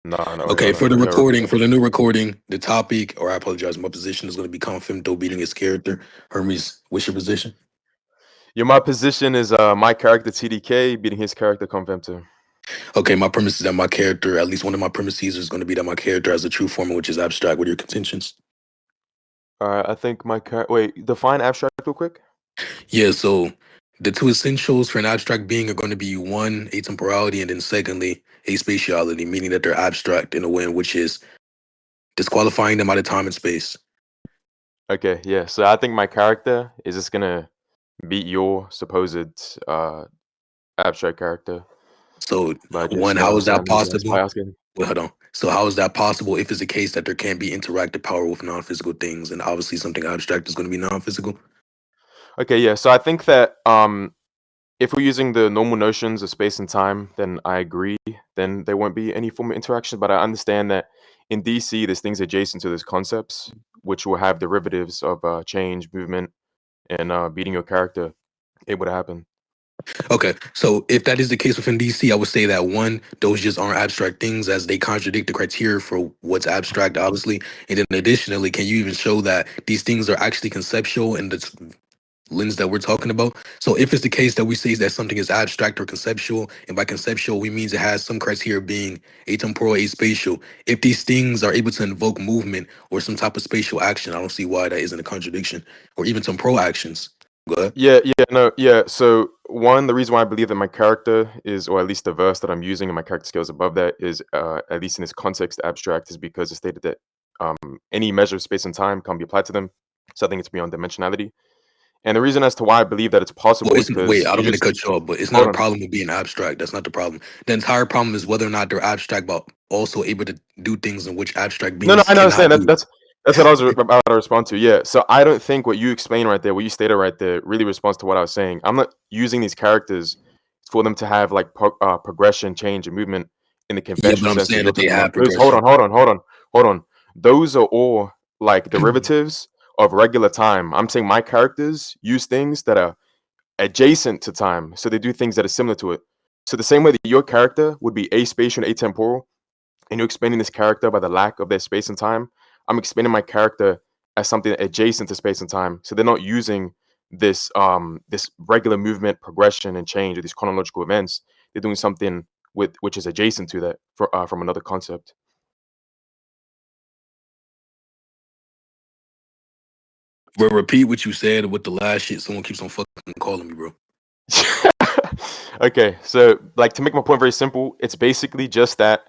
No, no, wait, Okay, hold on. for the Let me know real quick. recording, for the new recording, the topic, or I apologize, my position is going to become femto beating his character. Hermes, what's your position? My position is my character TDK beating his character Convemto. Okay, my premise is that my character, at least one of my premises, is going to be that my character has a true form, which is abstract. What are your contentions? I think my wait, define abstract real quick. Yeah, so the two essentials for an abstract being are going to be one, atemporality, and then secondly, aspatiality, meaning that they're abstract in a way in which is disqualifying them out of time and space. Okay, yeah. So I think my character is just gonna beat your supposed abstract character So, by one, just how is that randomizing us by possible? asking. Well, hold on. So, how is that possible if it's the case that there can't be interactive power with non-physical things, and obviously something abstract is going to be non-physical? Okay, yeah. So I think that if we're using the normal notions of space and time, then I agree. Then there won't be any form of interaction. But I understand that in DC, there's things adjacent to those concepts, which will have derivatives of change, movement, and beating your character able to happen. Okay, so if that is the case within DC, I would say that one, those just aren't abstract things as they contradict the criteria for what's abstract, obviously. And then additionally, can you even show that these things are actually conceptual in the lens that we're talking about? So if it's the case that we say that something is abstract or conceptual, and by conceptual we means it has some criteria being atemporal, aspatial. If these things are able to invoke movement or some type of spatial action, I don't see why that isn't a contradiction, or even temporal actions. Go ahead. Yeah, yeah, no, yeah. So one, the reason why I believe that my character is, or at least the verse that I'm using and my character skills above that is, at least in this context, abstract, is because it stated that any measure of space and time can be applied to them. So I think it's beyond dimensionality. And the reason as to why I believe that it's Well, possible is it's wait. because I you don't mean to just cut you off, but it's not hold a on. problem with being abstract. That's not the problem. The entire problem is whether or not they're abstract, but also able to do things in which abstract No, no, beings I understand. cannot That's do. that's what I was about to respond to. Yeah. So I don't think what you explained right there, what you stated right there, really responds to what I was saying. I'm not using these characters for them to have like progression, change, and movement in the Yeah, but conventional I'm sense that saying you're that they talking about. have Those, hold progression. on, hold on, hold on, hold on. Those are all like derivatives of regular time. I'm saying my characters use things that are adjacent to time, so they do things that are similar to it. So the same way that your character would be aspatial and atemporal, and you're explaining this character by the lack of their space and time, I'm explaining my character as something adjacent to space and time. So they're not using this regular movement, progression, and change, or these chronological events. They're doing something with which is adjacent to that from another concept. Bro, repeat what you said with the last shit. Someone keeps on fucking calling me, bro. Okay, so like to make my point very simple, it's basically just that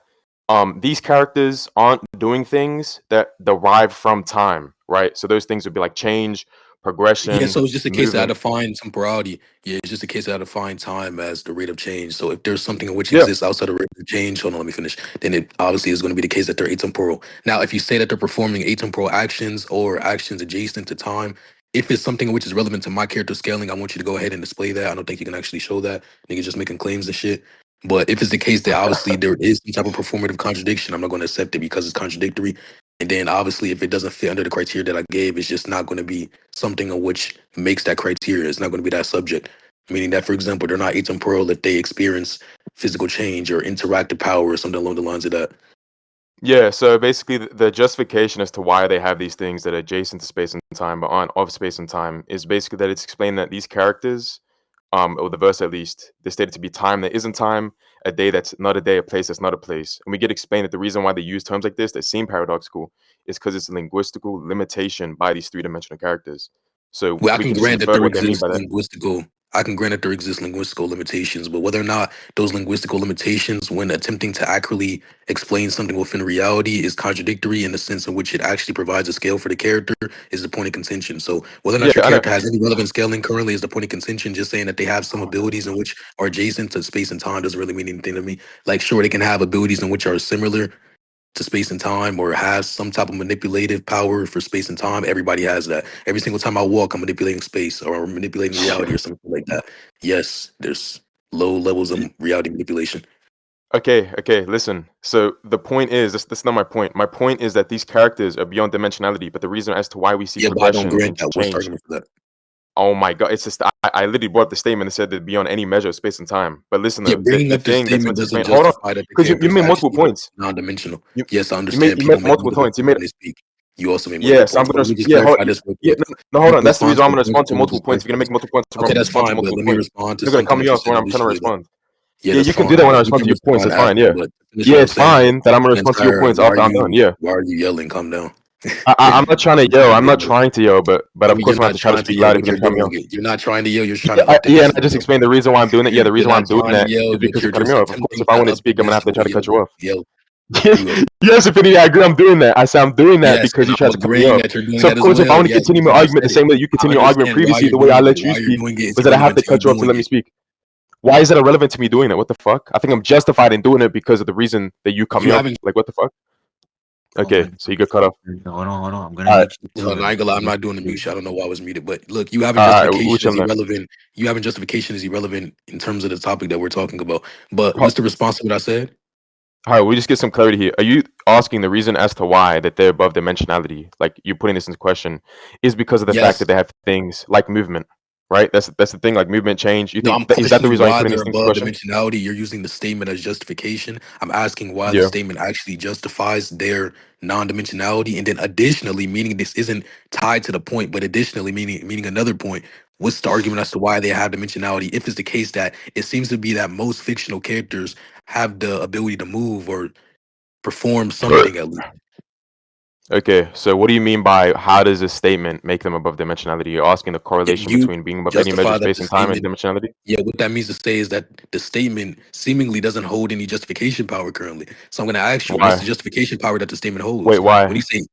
these characters aren't doing things that derive from time, right? So those things would be like change, Yeah, progression, so it's just a case that I movement. define temporality. Yeah, it's just a case that I define time as the rate of change. So if there's something in which Yeah, exists outside the rate of change, hold on, let me finish. Then it obviously is going to be the case that they're atemporal. Now, if you say that they're performing atemporal actions or actions adjacent to time, if it's something which is relevant to my character scaling, I want you to go ahead and display that. I don't think you can actually show that. Nigga just making claims and shit. But if it's the case that obviously there is some type of performative contradiction, I'm not going to accept it because it's contradictory. And then obviously, if it doesn't fit under the criteria that I gave, it's just not going to be something of which makes that criteria. It's not going to be that subject. Meaning that, for example, they're not atemporal if they experience physical change or interactive power or something along the lines of that. yeah. So basically, the justification as to why they have these things that are adjacent to space and time but aren't of space and time is basically that it's explained that these characters, or the verse at least, they stated to be time that isn't time, a day that's not a day, a place that's not a place. And we get explained that the reason why they use terms like this that seem paradoxical is because it's a linguistical limitation by these three-dimensional characters. So Well, I we can can just grant that infer there what they mean exists by that. linguistical. I can grant that there exist linguistical limitations, but whether or not those linguistical limitations, when attempting to accurately explain something within reality, is contradictory in the sense in which it actually provides a scale for the character, is the point of contention. So whether or Yeah, not your I know. character has any relevant scaling currently is the point of contention. Just saying that they have some abilities in which are adjacent to space and time doesn't really mean anything to me. Like, sure, they can have abilities in which are similar to space and time or has some type of manipulative power for space and time. Everybody has that. Every single time I walk, I'm manipulating space or I'm manipulating reality or something like that. Yes, there's low levels of Y- reality manipulation. Okay, okay, listen. So the point is, this is not my point. My point is that these characters are beyond dimensionality, but the reason as to why we see Yeah, but I don't progression grant and that. What's the change. argument for that? Oh my god, it's just I literally brought up the statement and said that beyond any measure of space and time. But listen, Yeah, bringing the up the thing that's meant statement to doesn't explain. Hold on, justify that the because you character is made multiple actually points. non-dimensional. You Yes, I you understand made people make multiple multiple points. You points made when they speak. You also made yeah. multiple So I'm points. gonna But let me just yeah. clarify this real Yeah, quick. no, You hold on. can That's the respond reason to I'm the gonna points, respond to but let me multiple just points. If you're clarify gonna this. make multiple points, Okay, that's respond to fine, but multiple let me points. respond to You're not gonna cut something me that you off said when I'm trying to initially. respond. Yeah, Yeah, that's you can do fine. that when I We respond can to your points. respond That's fine. after, Yeah, but to finish yeah, what I was it's saying, fine that I'm gonna respond to your Sire, points after I'm done. Yeah, why are you yelling? Calm down. I'm not trying to yell. I'm not trying to yell, but I of mean, course you're I'm gonna have not to try to trying to speak yell, loud if but you're you're gonna cut me doing off. it. You're not trying to yell. You're just trying Yeah, to up the yeah, and I issue, just bro. explained the reason why I'm doing it. Yeah, the You're reason why not I'm doing trying to that yell, is but because you're you're cutting me just off. Of course, attempting if I to want to up the speak, I'm gonna have to try decibel to cut you yelling. off. Yell. Yes, Infinity, I agree. I'm doing that. I say I'm doing that Yes, because and you I'm tried to cut me agreeing off. that you're doing So that of as course, if I well. want to Yes, continue my because I argument the said it. same way you I continue your argument understand why previously, you're the way I doing it. let you Why you're speak doing it is was that I have irrelevant to to you cut you off to doing let me it. speak. Why is it irrelevant to me doing it? What the fuck? I think I'm justified in doing it because of the reason that you cut me You off. haven't. Like what the fuck? Oh my Okay, so you get cut off. hold on. I'm gonna All right, mute you So too. I ain't gonna lie, I'm not doing the mute shit. I don't know why I was muted, but look, you having which justification is I'm not. irrelevant. You having justification is irrelevant in terms of the topic that we're talking about. But Ho- what's the response to what I said? All right, we just get some clarity here. Are you asking the reason as to why that they're above dimensionality? Like you putting this into question is because of the fact Yes. that they have things like movement, right? That's the thing, like movement change. You No, think I'm is that the questioning reason why you're why putting they're these things into above question? dimensionality. You're using the statement as justification. I'm asking why the Yeah. statement actually justifies their non-dimensionality, and then additionally, meaning this isn't tied to the point, but additionally, meaning another point. What's the argument as to why they have dimensionality? If it's the case that it seems to be that most fictional characters have the ability to move or perform something at least. Okay, so what do you mean by how does this statement make them above dimensionality? You're asking the Yeah, correlation you between being above any measure justify of that space the and time and statement. dimensionality? Yeah, what that means to say is that the statement seemingly doesn't hold any justification power currently. So I'm going to ask you, what's the Why? justification power that the statement Wait, holds? When you why? say,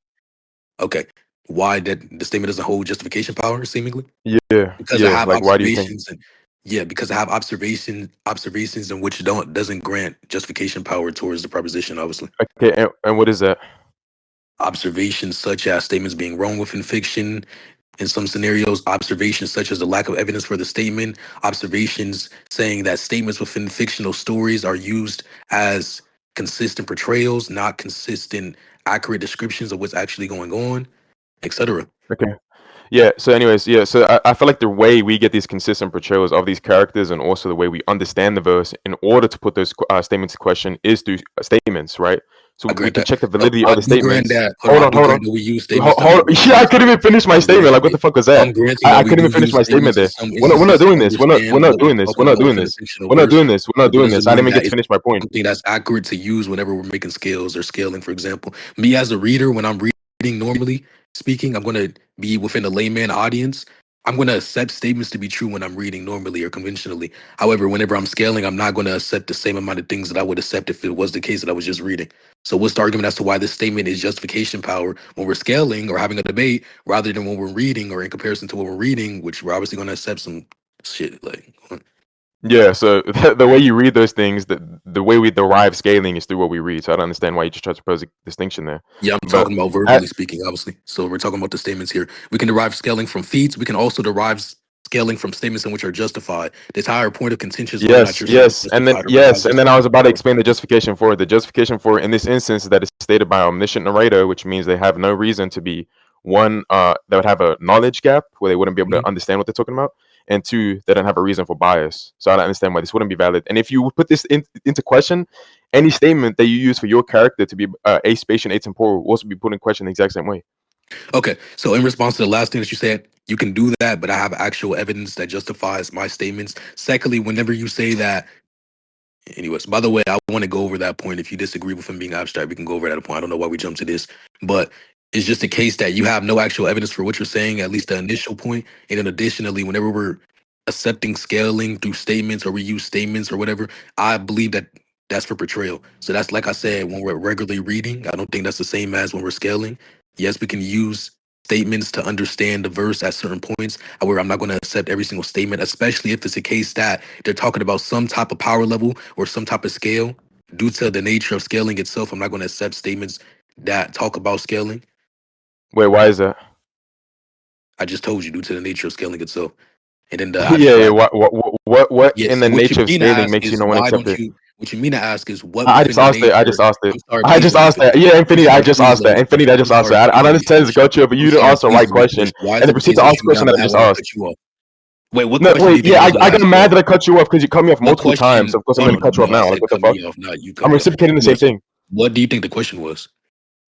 okay, why that the statement doesn't hold justification power seemingly? Yeah, Because I yeah. have Like, why do you think? observations and yeah, because I have observations in which doesn't grant justification power towards the proposition. Obviously, Okay, and what is that? observations such as statements being wrong within fiction, in some scenarios, observations such as the lack of evidence for the statement, observations saying that statements within fictional stories are used as consistent portrayals, not consistent, accurate descriptions of what's actually going on, etc. Okay. Yeah. So, anyways, yeah. So, I feel like the way we get these consistent portrayals of these characters, and also the way we understand the verse, in order to put those statements in question, is through statements, right? I So we grant can that. check the No, validity I of the do grant statements. that. Hold on, Hold I on, do hold on. grant that we use statements that we Hold, do yeah, I use. couldn't even finish my I'm statement. Like, granting what it. the fuck was that? I'm granting that I we couldn't do even finish use my statement statements in there. some We're not instances to doing this. We're understand not what we're doing this. We're talking not about doing within a this. fictional We're not verse. doing this. We're not But that doing doesn't this. I didn't mean even get that to it's finish my point. something that's accurate to use whenever we're making scales or scaling, for example. Me as a reader, when I'm reading normally speaking, I'm going to be within a layman audience. I'm going to accept statements to be true when I'm reading normally or conventionally. However, whenever I'm scaling, I'm not going to accept the same amount of things that I would accept if it was the case that I was just reading. So what's the argument as to why this statement is justification power when we're scaling or having a debate rather than when we're reading or in comparison to what we're reading, which we're obviously going to accept some shit like. Yeah, so the way you read those things, the way we derive scaling is through what we read. So I don't understand why you just try to propose a distinction there. Yeah, I'm But talking about I, verbally speaking, obviously. So we're talking about the statements here. We can derive scaling from feats. We can also derive scaling from statements in which are justified. The entire point of contention is whether or not yes, your statement is yes, and then justified or not yes, and then I justified. was about to explain the justification for it. The justification for it in this instance is that it's stated by omniscient narrator, which means they have no reason to be one that would have a knowledge gap where they wouldn't be able Mhm. to understand what they're talking about, and two, they don't have a reason for bias. So I don't understand why this wouldn't be valid. And if you put this into question, any statement that you use for your character to be aspatial and atemporal will also be put in question the exact same way. Okay, so in response to the last thing that you said, you can do that, but I have actual evidence that justifies my statements. Secondly, whenever you say that, anyways, by the way, I want to go over that point. If you disagree with him being abstract, we can go over that point. I don't know why we jumped to this, but it's just a case that you have no actual evidence for what you're saying, at least the initial point. And then additionally, whenever we're accepting scaling through statements or we use statements or whatever, I believe that that's for portrayal. So that's like I said, when we're regularly reading, I don't think that's the same as when we're scaling. Yes, we can use statements to understand the verse at certain points. However, I'm not going to accept every single statement, especially if it's a case that they're talking about some type of power level or some type of scale. Due to the nature of scaling itself, I'm not going to accept statements that talk about scaling. Wait, why is that? I just told you due to the nature of scaling itself. And then the Yeah, yeah. abstract. What Yeah, in so the what you nature of mean to scaling ask makes you is not want to why accept don't it? you what you mean to ask is what I within just the asked it. I just nature. asked it. I'm sorry, I please just let me asked finish. that. Yeah, I'm Infinity. I sorry, just please asked let that. me Infinity. I I'm just asked sorry, that. I please don't let me understand this finish. go to it, but I'm you didn't sorry, answer the please right let me finish. question, Why is and then everything proceed to that ask you the bring question out that I bad just when I cut asked. you off? Wait, what No, question do you wait, think yeah, I I was gonna got ask, mad bro? that I cut you off because you cut me off What multiple times. question? So of course I'm No, gonna no, cut you off no. I now. Like said what the cut fuck? me off, not you cut I'm me off. reciprocating the same Anyway, so thing. what do you think the question was?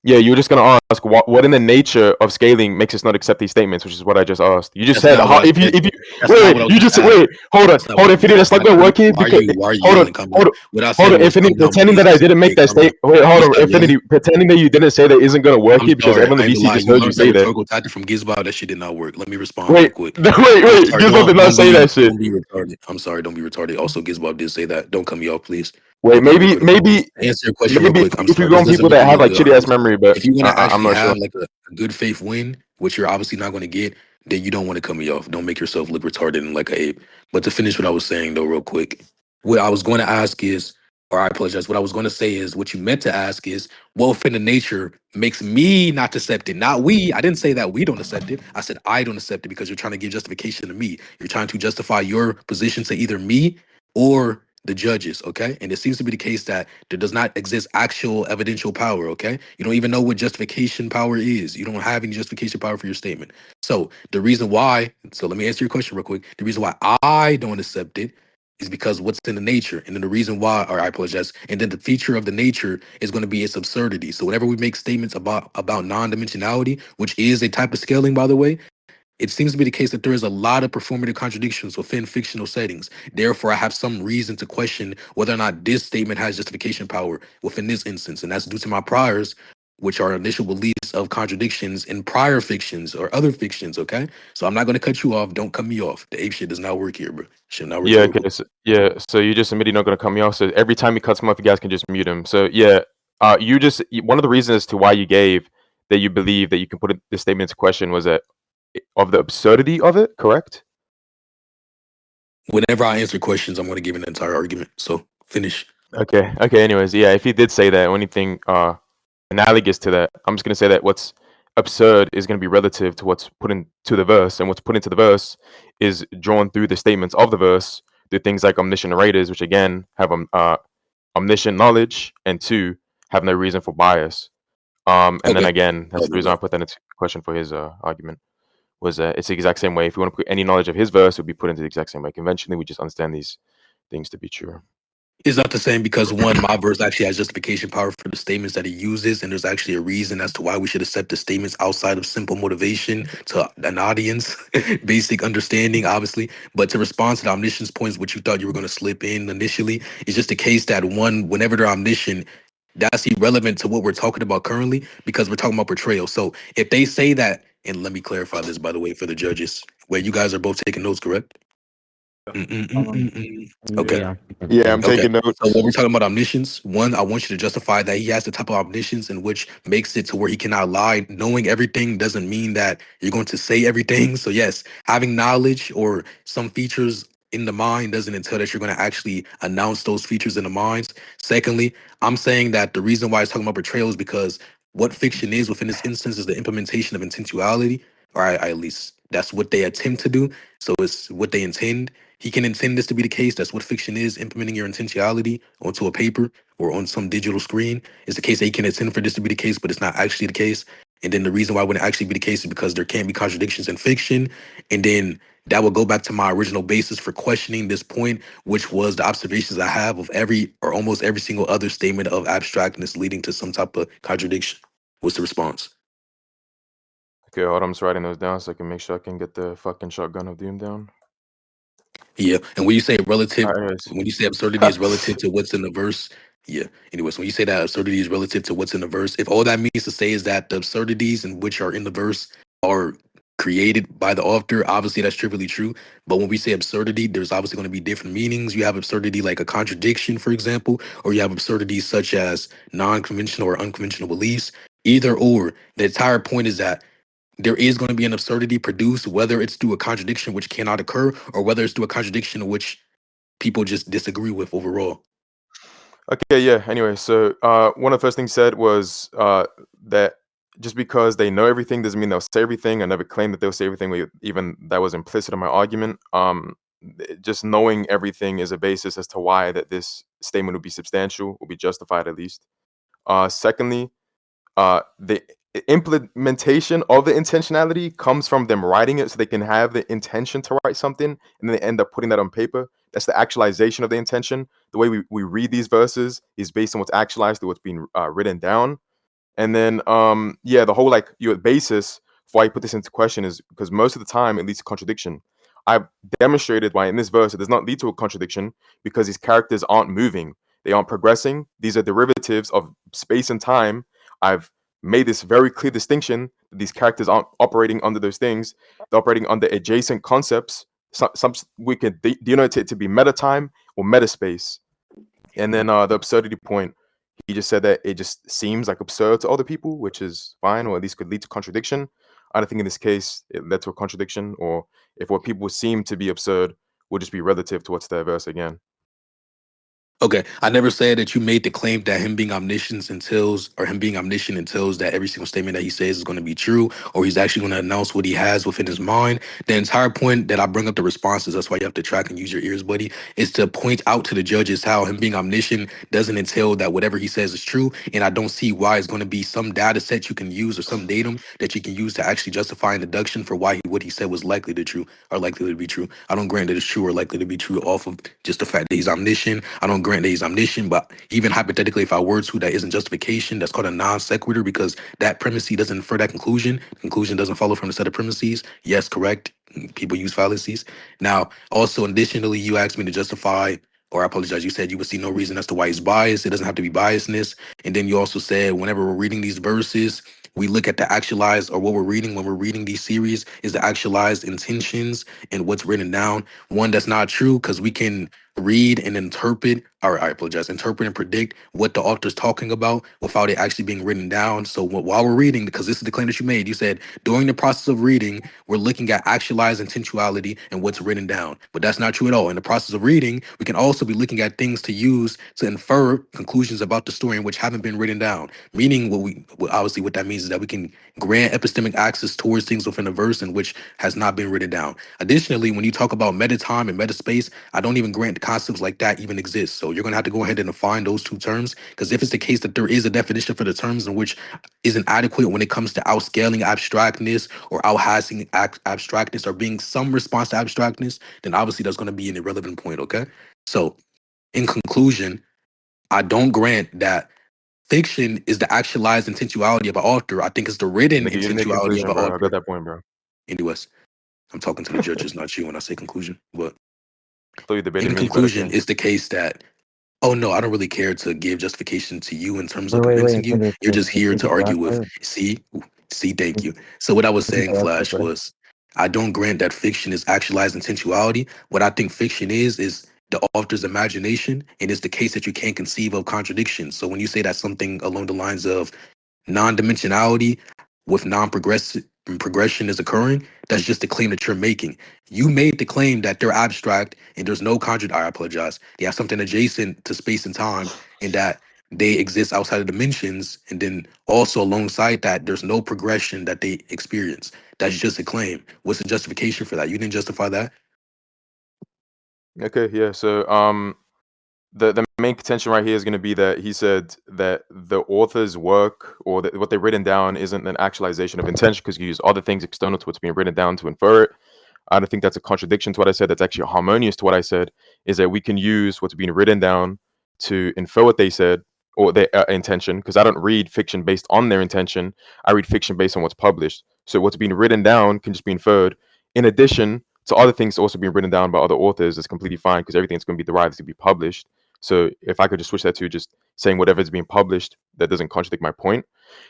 Yeah, you were just gonna ask what in the nature of scaling makes us not accept these statements, which is what I just asked. You just That's said not what how I if you said. wait, That's not wait, what I was you gonna just ask. wait, That's not what hold I on, was gonna Infinity, ask. that's not gonna work here because Why are you hold on, yelling? Calm down. hold on, What I hold said on, was Infinity, calm down, pretending that I please. didn't make Okay, that calm down. state. Wait, You hold on, start yelling. Infinity, pretending that you didn't say that isn't gonna work I'm here because sorry. everyone I in ain't the gonna VC lie. just You heard you learned that say that. rhetorical tactic from Gizbow. That shit did not work. Let me respond real Wait, quick. I'm wait, sorry. Gizmo did not say that shit. Don't be retarded. I'm sorry. Don't be retarded. Also, Gizbob did say that. Don't cut me off, please. Wait, You're being maybe, rude. Okay? maybe, Answer your question real maybe quick. I'm if you sorry. go This on doesn't people make that you have look like good, shitty ass honestly. memory, but If you want to I'm actually not sure. have like a good faith win, which you're obviously not going to get, then you don't want to cut me off. Don't make yourself look retarded and like a ape. But to finish what I was saying though, real quick, what I was going to ask is, or I apologize. What I was going to say is, what you meant to ask is, what within the nature makes me not accept it? Not we. I didn't say that we don't accept it. I said I don't accept it because you're trying to give justification to me. You're trying to justify your position to either me or the judges, okay? And it seems to be the case that there does not exist actual evidential power, okay? You don't even know what justification power is. You don't have any justification power for your statement. So the reason why, so let me answer your question real quick. The reason why I don't accept it is because what's in the nature. And then the reason why, or I apologize, and then the feature of the nature is going to be its absurdity. So whenever we make statements about non-dimensionality, which is a type of scaling, by the way, it seems to be the case that there is a lot of performative contradictions within fictional settings. Therefore, I have some reason to question whether or not this statement has justification power within this instance. And that's due to my priors, which are initial beliefs of contradictions in prior fictions or other fictions, okay? So I'm not going to cut you off. Don't cut me off. The ape shit does not work here, bro. Shit not Yeah, okay. rhetorical. So, yeah, so you just admit you're not gonna cut me off. So every time he cuts him off, you guys can just mute him. So yeah, one of the reasons as to why you gave that you believe that you can put this statement into question was that of the absurdity of it, correct? Whenever I answer questions, I'm going to give an entire argument. So finish. Okay. Okay. Anyways, yeah, if he did say that or anything analogous to that, I'm just gonna say that what's absurd is gonna be relative to what's put into the verse, and what's put into the verse is drawn through the statements of the verse through things like omniscient narrators, which again have omniscient knowledge, and two have no reason for bias. And then Okay. again, that's the reason I put that into question for his argument. Was it's the exact same way. If you want to put any knowledge of his verse, it would be put into the exact same way. Conventionally, we just understand these things to be true. It's not the same because one, my verse actually has justification power for the statements that he uses, and there's actually a reason as to why we should accept the statements outside of simple motivation to an audience, basic understanding, obviously. But to respond to the omniscience points, which you thought you were going to slip in initially, it's just the case that one, whenever they're omniscient, that's irrelevant to what we're talking about currently because we're talking about portrayal. So if they say that, and let me clarify this by the way for the judges, where you guys are both taking notes, correct? Okay. Yeah. Yeah, I'm Okay. taking So notes. when we're talking about omniscience, one, I want you to justify that he has the type of omniscience in which makes it to where he cannot lie. Knowing everything doesn't mean that you're going to say everything. So yes, having knowledge or some features in the mind doesn't entail that you're going to actually announce those features in the minds. Secondly, I'm saying that the reason why it's talking about betrayal is because what fiction is within this instance is the implementation of intentionality, or at least that's what they attempt to do. So it's what they intend. He can intend this to be the case. That's what fiction is, implementing your intentionality onto a paper or on some digital screen. It's the case that he can intend for this to be the case, but it's not actually the case. And then the reason why it wouldn't actually be the case is because there can't be contradictions in fiction. And then that would go back to my original basis for questioning this point, which was the observations I have of every or almost every single other statement of abstractness leading to some type of contradiction. What's the response? Okay, hold on, I'm just writing those down so I can make sure I can get the fucking shotgun of doom down. Yeah, and when you say relative, All right, when you say absurdity is relative to what's in the verse, yeah. Anyways, when you say that absurdity is relative to what's in the verse, if all that means to say is that the absurdities in which are in the verse are created by the author, obviously that's trivially true. But when we say absurdity, there's obviously going to be different meanings. You have absurdity like a contradiction, for example, or you have absurdities such as non-conventional or unconventional beliefs. Either or, the entire point is that there is going to be an absurdity produced, whether it's through a contradiction which cannot occur, or whether it's through a contradiction which people just disagree with overall. Okay, yeah. Anyway, so one of the first things said was that just because they know everything doesn't mean they'll say everything. I never claimed that they'll say everything. Even that was implicit in my argument. Just knowing everything is a basis as to why that this statement would be substantial, will be justified at least. Secondly, they implementation of the intentionality comes from them writing it, so they can have the intention to write something, and then they end up putting that on paper. That's the actualization of the intention. The way we read these verses is based on what's actualized through what's being written down. And then, yeah, the whole like your basis for why you put this into question is because most of the time it leads to contradiction. I've demonstrated why in this verse it does not lead to a contradiction because these characters aren't moving, they aren't progressing. These are derivatives of space and time. I've made this very clear distinction that these characters aren't operating under those things; they're operating under adjacent concepts. Some we can denote it to be meta time or meta space. And then the absurdity point, he just said that it just seems like absurd to other people, which is fine, or at least could lead to contradiction. I don't think in this case it led to a contradiction, or if what people seem to be absurd would just be relative to what's their verse again. Okay, I never said that you made the claim that him being omniscient entails, or him being omniscient entails that every single statement that he says is going to be true, or he's actually going to announce what he has within his mind. The entire point that I bring up the responses, that's why you have to track and use your ears, buddy, is to point out to the judges how him being omniscient doesn't entail that whatever he says is true. And I don't see why it's going to be some data set you can use or some datum that you can use to actually justify an deduction for why what he said was likely to true or likely to be true. I don't grant that it's true or likely to be true off of just the fact that he's omniscient. I don't grant that he's omniscient, but even hypothetically, if I were to, that isn't justification. That's called a non sequitur because that premise doesn't infer that conclusion. The conclusion doesn't follow from the set of premises. Yes, correct. People use fallacies. Now, also, additionally, you asked me to justify, or I apologize, you said you would see no reason as to why he's biased. It doesn't have to be biasness. And then you also said whenever we're reading these verses, we look at the actualized, or what we're reading when we're reading these series is the actualized intentions and what's written down. One, that's not true because we can read and interpret, or I apologize, interpret and predict what the author's talking about without it actually being written down. So while we're reading, because this is the claim that you made, you said during the process of reading, we're looking at actualized intentionality and what's written down. But that's not true at all. In the process of reading, we can also be looking at things to use to infer conclusions about the story in which haven't been written down. Meaning, obviously what that means is that we can grant epistemic access towards things within a verse in which has not been written down. Additionally, when you talk about meta time and meta space, I don't even grant concepts like that even exist. So you're going to have to go ahead and define those two terms, because if it's the case that there is a definition for the terms in which isn't adequate when it comes to outscaling abstractness or outhashing abstractness or being some response to abstractness, then obviously that's going to be an irrelevant point, okay? So in conclusion, I don't grant that fiction is the actualized intentionality of an author. I think it's the written Nigga, you in the intentionality of conclusion, an bro. I author. got that point, bro. Anyways, I'm talking to the judges, not you when I say conclusion. But I thought you debated in me. You better conclusion, king. it's the case that, oh no, I don't really care to give justification to you in terms of Wait, convincing wait, you. wait. You're just here Repeat to the argue last with, word. see, thank you. So what I was Repeat saying, the last word, Flash, buddy. was I don't grant that fiction is actualized intentionality. What I think fiction is the author's imagination, and it's the case that you can't conceive of contradiction. So when you say that something along the lines of non-dimensionality with non-progressive progression is occurring, that's just the claim that you're making. You made the claim that they're abstract and there's no conjure. I apologize. They have something adjacent to space and time, and that they exist outside of dimensions. And then also alongside that, there's no progression that they experience. That's just a claim. What's the justification for that? You didn't justify that. Okay, yeah. So the main contention right here is going to be that he said that the author's work or what they've written down isn't an actualization of intention because you use other things external to what's being written down to infer it. I don't think that's a contradiction to what I said. That's actually harmonious to what I said, is that we can use what's being written down to infer what they said or their intention, because I don't read fiction based on their intention. I read fiction based on what's published. So what's being written down can just be inferred. In addition to other things also being written down by other authors, is completely fine because everything's going to be derived to be published. So if I could just switch that to just saying whatever is being published, that doesn't contradict my point.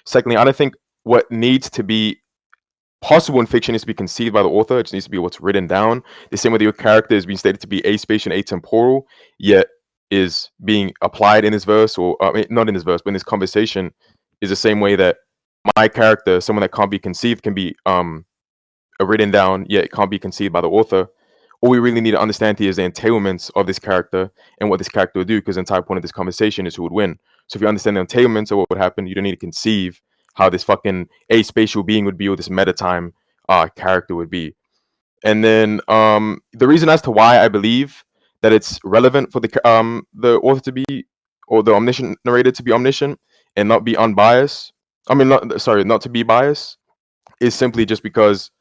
Secondly, I don't think what needs to be possible in fiction needs to be conceived by the author. It just needs to be what's written down. The same way that your character is being stated to be aspatial and atemporal, yet is being applied in this verse, or not in this verse, but in this conversation, is the same way that my character, someone that can't be conceived, can be written down, yet it can't be conceived by the author. All we really need to understand here is the entailments of this character and what this character would do, because the entire point of this conversation is who would win. So if you understand the entailments of what would happen, you don't need to conceive how this fucking aspatial being would be, or this meta time character would be. And then the reason as to why I believe that it's relevant for the author to be, or the omniscient narrator to be omniscient and not be unbiased, I mean, not to be biased, is simply just because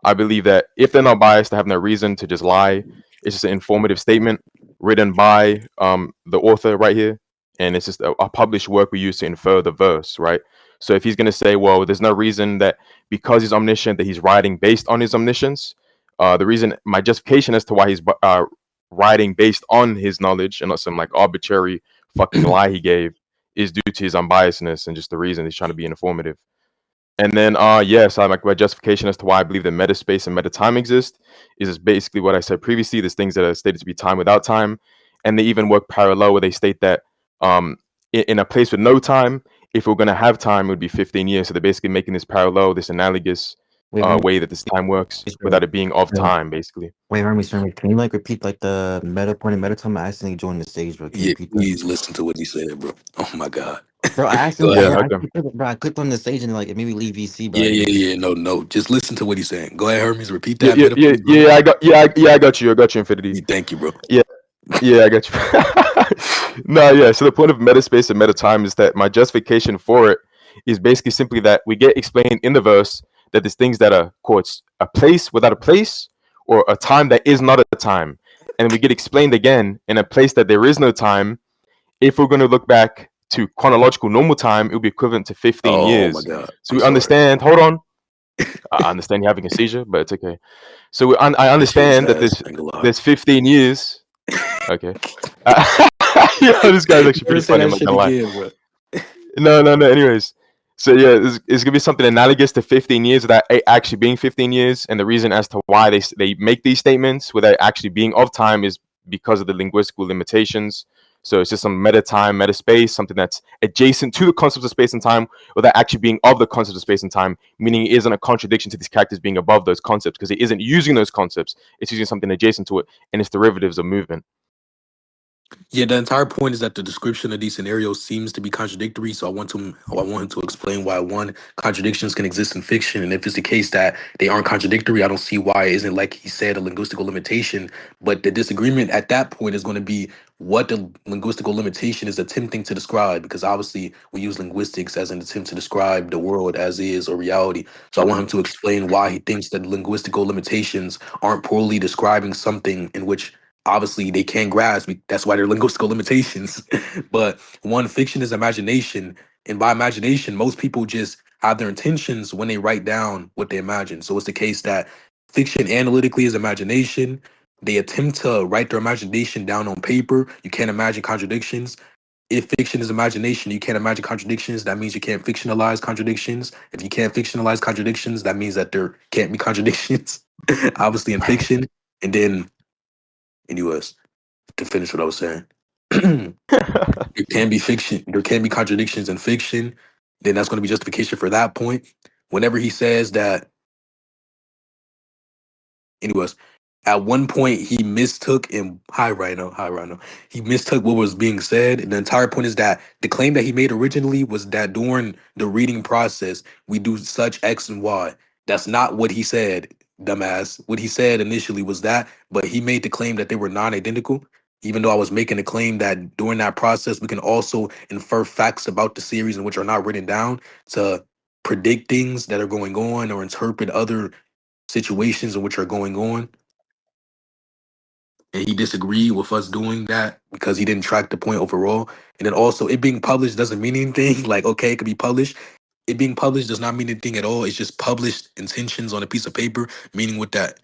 I believe that if they're not biased, they have no reason to just lie. It's just an informative statement written by the author right here, and it's just a published work we use to infer the verse, right? So if he's going to say, well, there's no reason that because he's omniscient that he's writing based on his omniscience. The reason, my justification as to why he's writing based on his knowledge and not some like arbitrary fucking lie he gave is due to his unbiasedness and just the reason he's trying to be informative. And then, yes, my justification as to why I believe that meta space and meta time exist is just basically what I said previously. There's things that are stated to be time without time, and they even work parallel where they state that in a place with no time, if we're going to have time, it would be 15 years. So they're basically making this parallel, this analogous Wait, Hermes, way that this time works without it being of time, basically. wait, Hermes, can you like repeat like the meta point and meta time? I accidentally joined the stage, bro. Can you Yeah, repeat that? please listen to what he said, bro. Oh my god. Bro, I Go accidentally, ahead. Yeah, okay. bro, I clicked on the stage and like it made me leave VC, bro. I Yeah, didn't yeah, mean. yeah. No. Just listen to what he's saying. Go ahead, Hermes. Repeat Yeah, that yeah, meta yeah, point, bro. yeah. I got you. I got you, Infinity. Thank you, bro. Yeah, yeah, I got you. No, yeah. So the point of meta space and meta time is that my justification for it is basically simply that we get explained in the verse that there's things that are quotes a place without a place or a time that is not a time, and we get explained again in a place that there is no time. If we're going to look back to chronological normal time, it would be equivalent to 15 Oh my years. god. So I'm we sorry. understand. Hold on, I understand you're having a seizure, but it's okay. So I That shit was understand that ass. I ain't gonna lie. there's 15 years. Okay. This guy's actually Never pretty say funny. I'm that not shit gonna lie. again, bro. No. Anyways, so yeah, it's gonna be something analogous to 15 years without actually being 15 years, and the reason as to why they make these statements without actually being of time is because of the linguistical limitations. So it's just some meta time, meta space, something that's adjacent to the concepts of space and time without actually being of the concepts of space and time, meaning it isn't a contradiction to these characters being above those concepts because it isn't using those concepts. It's using something adjacent to it, and its derivatives of movement. Yeah, the entire point is that the description of these scenarios seems to be contradictory. So I want him to explain why one contradictions can exist in fiction, and if it's the case that they aren't contradictory, I don't see why it isn't like he said a linguistical limitation. But the disagreement at that point is going to be what the linguistical limitation is attempting to describe, because obviously we use linguistics as an attempt to describe the world as is or reality. So I want him to explain why he thinks that linguistical limitations aren't poorly describing something in which obviously they can't grasp. That's why they're linguistical limitations. But one, fiction is imagination, and by imagination, most people just have their intentions when they write down what they imagine. So it's the case that fiction analytically is imagination. They attempt to write their imagination down on paper. You can't imagine contradictions. If fiction is imagination, you can't imagine contradictions. That means you can't fictionalize contradictions. If you can't fictionalize contradictions, that means that there can't be contradictions, obviously, in fiction. And then, anyways, to finish what I was saying. There can be fiction, there can be contradictions in fiction, then that's going to be justification for that point. Whenever he says that, anyways, at one point he mistook and hi Rhino. He mistook what was being said. And the entire point is that the claim that he made originally was that during the reading process, we do such X and Y. That's not what he said, dumbass. What he said initially was that, but he made the claim that they were non-identical. Even though I was making the claim that during that process, we can also infer facts about the series in which are not written down to predict things that are going on or interpret other situations in which are going on. And he disagreed with us doing that because he didn't track the point overall. And then also, it being published doesn't mean anything. Like, okay, it could be published. It being published does not mean anything at all. It's just published intentions on a piece of paper. Meaning what that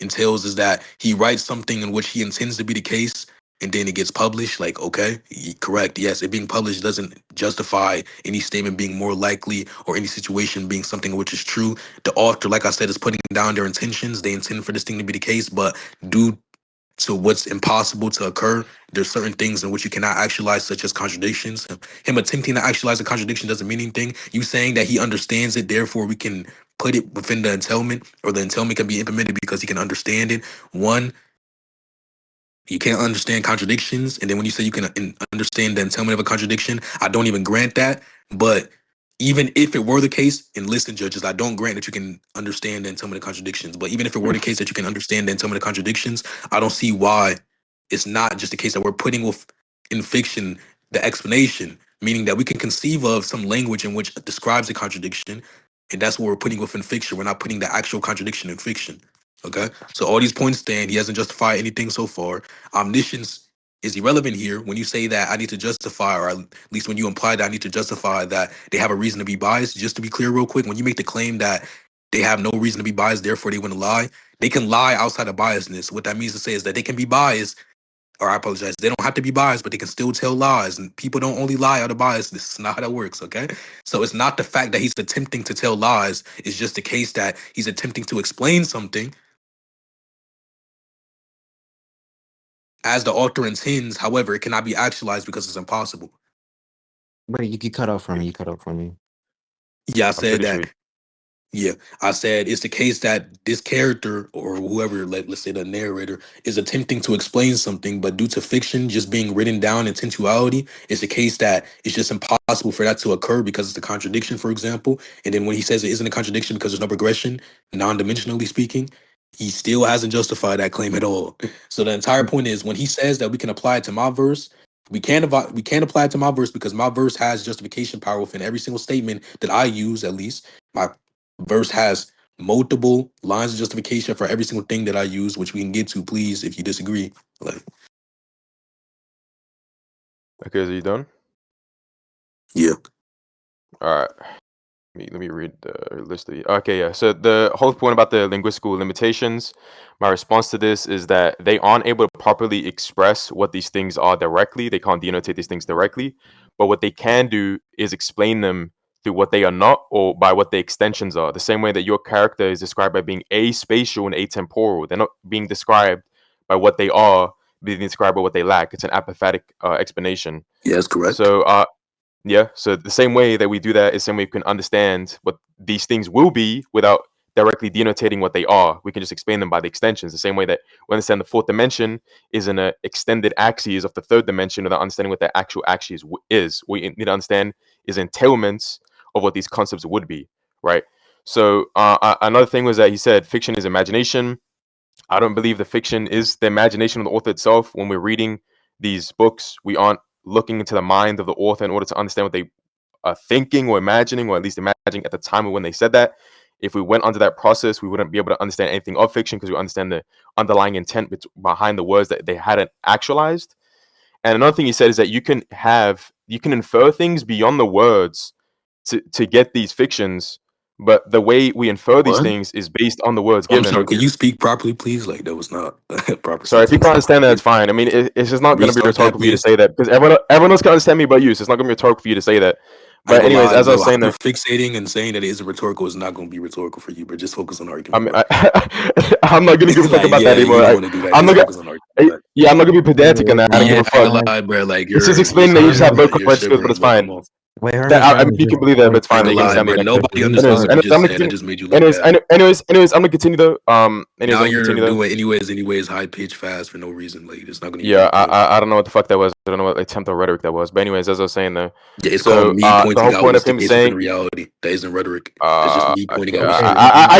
entails is that he writes something in which he intends to be the case, and then it gets published. Like, okay, correct, yes, it being published doesn't justify any statement being more likely or any situation being something which is true. The author, like I said, is putting down their intentions. They intend for this thing to be the case, but due to what's impossible to occur, there's certain things in which you cannot actualize, such as contradictions. Him attempting to actualize a contradiction doesn't mean anything. You saying that he understands it, therefore we can put it within the entailment, or the entailment can be implemented because he can understand it. One, you can't understand contradictions, and then when you say you can understand the entailment of a contradiction, I don't even grant that. But even if it were the case, and listen, judges, I don't grant that you can understand the entailment of contradictions. But even if it were the case that you can understand the entailment of contradictions, I don't see why it's not just the case that we're putting with in fiction the explanation, meaning that we can conceive of some language in which describes a contradiction, and that's what we're putting within fiction. We're not putting the actual contradiction in fiction. Okay, so all these points stand. He hasn't justified anything so far. Omniscience is irrelevant here when you say that I need to justify, or at least when you imply that I need to justify that they have a reason to be biased. Just to be clear, real quick, when you make the claim that they have no reason to be biased, therefore they wouldn't lie, they can lie outside of biasness. What that means to say is that they can be biased, or I apologize, they don't have to be biased, but they can still tell lies. And people don't only lie out of bias. This is not how that works, okay? So it's not the fact that he's attempting to tell lies. It's just the case that he's attempting to explain something as the author intends. However, it cannot be actualized because it's impossible. Wait, you cut off from me. You cut off from me. Yeah, I I'm said pretty that. sure. Yeah, I said it's the case that this character or whoever, let's say the narrator, is attempting to explain something, but due to fiction just being written down in tentuality, it's the case that it's just impossible for that to occur because it's a contradiction, for example. And then when he says it isn't a contradiction because there's no progression, non-dimensionally speaking, he still hasn't justified that claim at all. So the entire point is when he says that we can apply it to my verse, we can't apply it to my verse because my verse has justification power within every single statement that I use, at least. My verse has multiple lines of justification for every single thing that I use, which we can get to, please, if you disagree. Like, Okay, are you done? yeah. All right. Let me read the list of the. Okay, yeah. So the whole point about the linguistical limitations, my response to this is that they aren't able to properly express what these things are directly. They can't denotate these things directly, but what they can do is explain them through what they are not or by what the extensions are. The same way that your character is described by being aspatial and atemporal. They're not being described by what they are, being described by what they lack. It's an apophatic explanation. Yeah, that's correct. So yeah, so the same way that we do that is the same way we can understand what these things will be without directly denotating what they are. We can just explain them by the extensions. The same way that we understand the fourth dimension is an extended axis of the third dimension without understanding what the actual axis is. What we need to understand is entailments of what these concepts would be, right? So another thing was that he said fiction is imagination. I don't believe the fiction is the imagination of the author itself. When we're reading these books, we aren't looking into the mind of the author in order to understand what they are thinking or imagining, or at least imagining at the time of when they said that. If we went under that process, we wouldn't be able to understand anything of fiction because we understand the underlying intent behind the words that they hadn't actualized. And another thing he said is that you can infer things beyond the words to get these fictions, but the way we infer these What? things is based on the words I'm given. sorry, can you speak properly, please? Like, that was not proper. Sorry, if you can't understand that, it's fine. I mean, it's just not going to be Restart that, rhetorical for you to please. say that because everyone else can understand me but you. So it's not going to be rhetorical for you to say that. I But ain't gonna anyways, lie, as I was bro, saying that, fixating and saying that it isn't rhetorical is not going to be rhetorical for you, but just focus on I argument, mean, bro. I'm not going to give a fuck Like, about that yeah, you anymore. don't want to do that. I'm Just not focus on argument. yeah, I'm not going to be pedantic on that. I don't Yeah, give a I fuck. ain't gonna lie, bro. Like, It's just you're explaining that you just have shivering, low you're corporate skills, but shivering, it's bro. fine. Come on. Wait, I Hermes, mean, you can believe that, but it's I ain't fine. You gonna can lie, understand me bro. next time. Nobody understood what you just said. That just made you look bad. Anyways, I'm gonna continue though. Anyways, Now I'm gonna you're continue though. doing anyways, high pitch, fast for no reason. Like, it's not gonna even Yeah, make a point. I don't know what the fuck that was. I don't know what attempt or rhetoric that was. But anyways, as I was saying though, Yeah, it's called so me the pointing whole out point of what's the him case within saying, reality. That isn't rhetoric. That's just me pointing okay, out what's the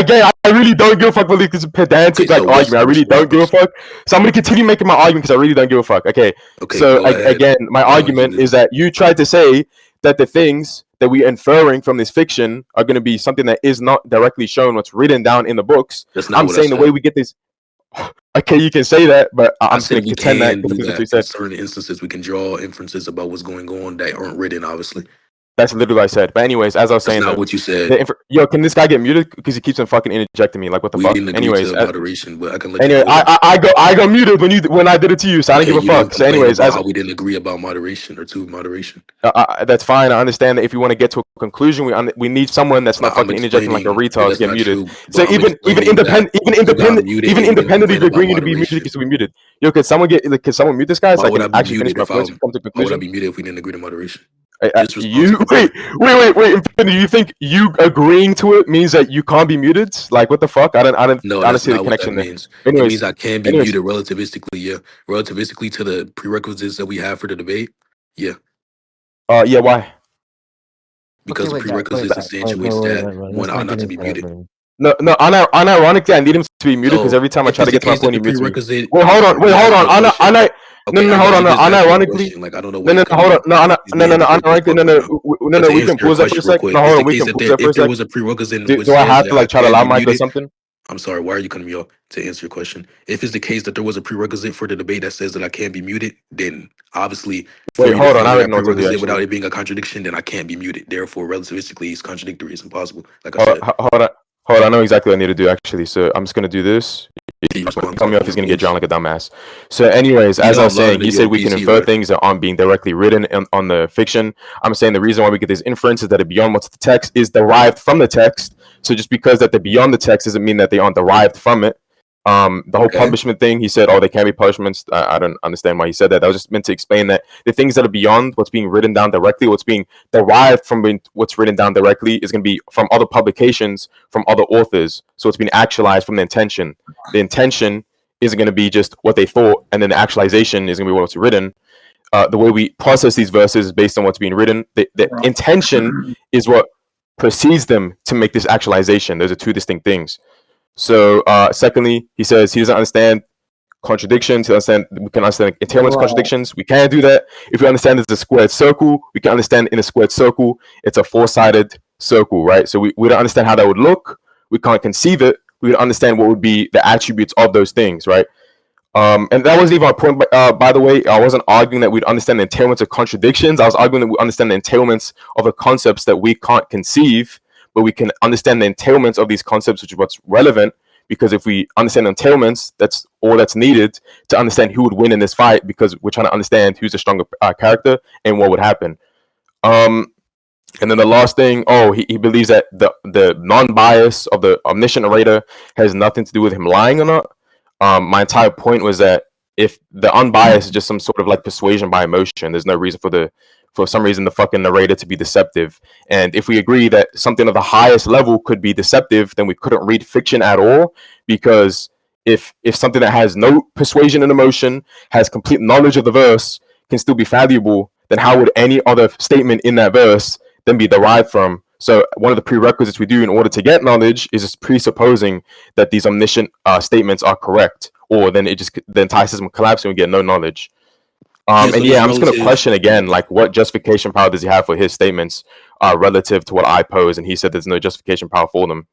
Okay. case. I really don't give a fuck about this Okay, pedantic so like argument. I really don't give a fuck. So I'm gonna continue making my argument because I really don't give a fuck. Okay, Okay, so go ahead. again, my I don't want to keep argument is this. that you tried to say that the things that we're inferring from this fiction are going to be something that is not directly shown, what's written down in the books. That's not I'm what I saying the way said. we get this. Okay, you can say that, but I I'm just going said to we contend that can because do that's what that you in said. certain instances. We can draw inferences about what's going on that aren't written, obviously. That's literally what I said. But anyways, as I was That's saying not though, what you said. yo, can this guy get muted because he keeps on fucking interjecting me? Like what the We fuck? didn't agree Anyways, to moderation, but I can let you anyway, go though. I go muted when I did it to you, so I don't Okay, give a you didn't fuck. So complain anyways, about as how we didn't agree about moderation or to moderation. that's fine. I understand that if you want to get to a conclusion, we need someone that's not I'm fucking interjecting like a explaining that retard to that's get not muted. true, So but I'm explaining that you got muted and you didn't independently complain of about agreeing to be muted, he moderation. gets to be muted. Yo, could someone mute this guy so I can actually finish my points and come to a Why would I conclusion? be muted if we didn't agree to moderation? You Responsible, bro. wait. Infinity, do you think you agreeing to it means that you can't be muted? Like what the fuck? I No, don't that's see the not what that connection there. means. It Anyways, means I can be anyways, muted relativistically, yeah. Relativistically to the prerequisites that we have for the debate, yeah. yeah, why? Because the Wait, guys. prerequisites accentuates that one Let's ought not not get to into be that, muted. bro. No, unironically, I need him to be muted because So every time I if try it's to the get to my case that point, the he mutes me. prerequisite Wait, is hold for on. me to ask you a question, No, Okay, no, I hold guess on. I'm No, just asking a unironically. question. Like, I don't know No, where no, you're no, coming hold on. from. No, no, These no, no, man's no, are getting their unironically. fuck No, no, up, bro. no, But no. to We answer can your pause that for a question real sec. quick, No, hold if the on. We case can that pause there, that for a if there sec. was a prerequisite in which Do I says have that to I like try to can't allow be Mike or muted, something? I'm sorry, why are you cutting me off to answer your question? If it's the case that there was a prerequisite for the debate that says that I can't be muted, then obviously for Wait, you to hold on. I follow already that know what to do. prerequisite without Actually, it being a contradiction, then I can't be muted. Therefore, relativistically, it's contradictory. It's impossible. Like I hold, said, hold on. Hold on. I know exactly what I need to do. Actually, so I'm just gonna do this. can you respond to Tell the me if he's point, gonna get drowned please? like a dumbass. So, anyways, You as know I I'm was louder saying, than he you said on we can PC, infer right? things that aren't being directly written on the fiction. I'm saying the reason why we get these inferences that are beyond what's the text is derived from the text. So just because that they're beyond the text doesn't mean that they aren't derived from it. The whole Okay. punishment thing, he said, oh, they can't be punishments. I don't understand why he said that. That was just meant to explain that the things that are beyond what's being written down directly, what's being derived from what's written down directly, is going to be from other publications, from other authors. So it's being actualized from the intention. The intention isn't going to be just what they thought, and then the actualization is going to be what's written. The way we process these verses is based on what's being written. The intention is what precedes them to make this actualization. Those are two distinct things. So, secondly, he says he doesn't understand contradictions. He understand we can understand entailments contradictions. We can't do that. If we understand there's a squared circle, we can understand in a squared circle it's a four-sided circle, right? So we don't understand how that would look. We can't conceive it. We would understand what would be the attributes of those things, right? And that wasn't even a point, by the way. I wasn't arguing that we'd understand the entailments of contradictions. I was arguing that we understand the entailments of the concepts that we can't conceive, but we can understand the entailments of these concepts, which is what's relevant. Because if we understand the entailments, that's all that's needed to understand who would win in this fight. Because we're trying to understand who's a stronger character and what would happen. Um, and then the last thing, oh, he believes that the non-bias of the omniscient narrator has nothing to do with him lying or not. My entire point was that if the unbiased is just some sort of like persuasion by emotion, there's no reason for some reason the fucking narrator to be deceptive. And if we agree that something of the highest level could be deceptive, then we couldn't read fiction at all, because if something that has no persuasion and emotion, has complete knowledge of the verse, can still be valuable, then how would any other statement in that verse then be derived from? So one of the prerequisites we do in order to get knowledge is just presupposing that these omniscient statements are correct, or then it just the entire system collapses and we get no knowledge. Yeah, so And this yeah, I'm just gonna relative. question again, like what justification power does he have for his statements relative to what I pose? And he said there's no justification power for them.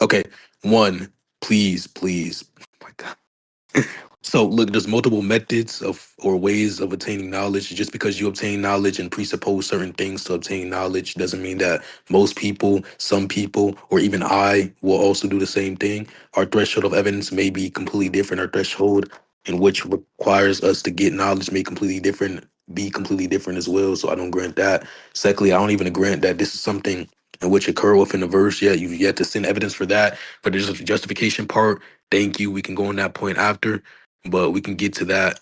Okay, one, please. Oh my God. So look, there's multiple methods of or ways of attaining knowledge. Just because you obtain knowledge and presuppose certain things to obtain knowledge doesn't mean that most people, some people, or even I will also do the same thing. Our threshold of evidence may be completely different. Our threshold in which requires us to get knowledge may be completely different as well. So I don't grant that. Secondly, I don't even grant that this is something in which occur within the verse yet. You've yet to send evidence for that. For the justification part, thank you. We can go on that point after, but we can get to that.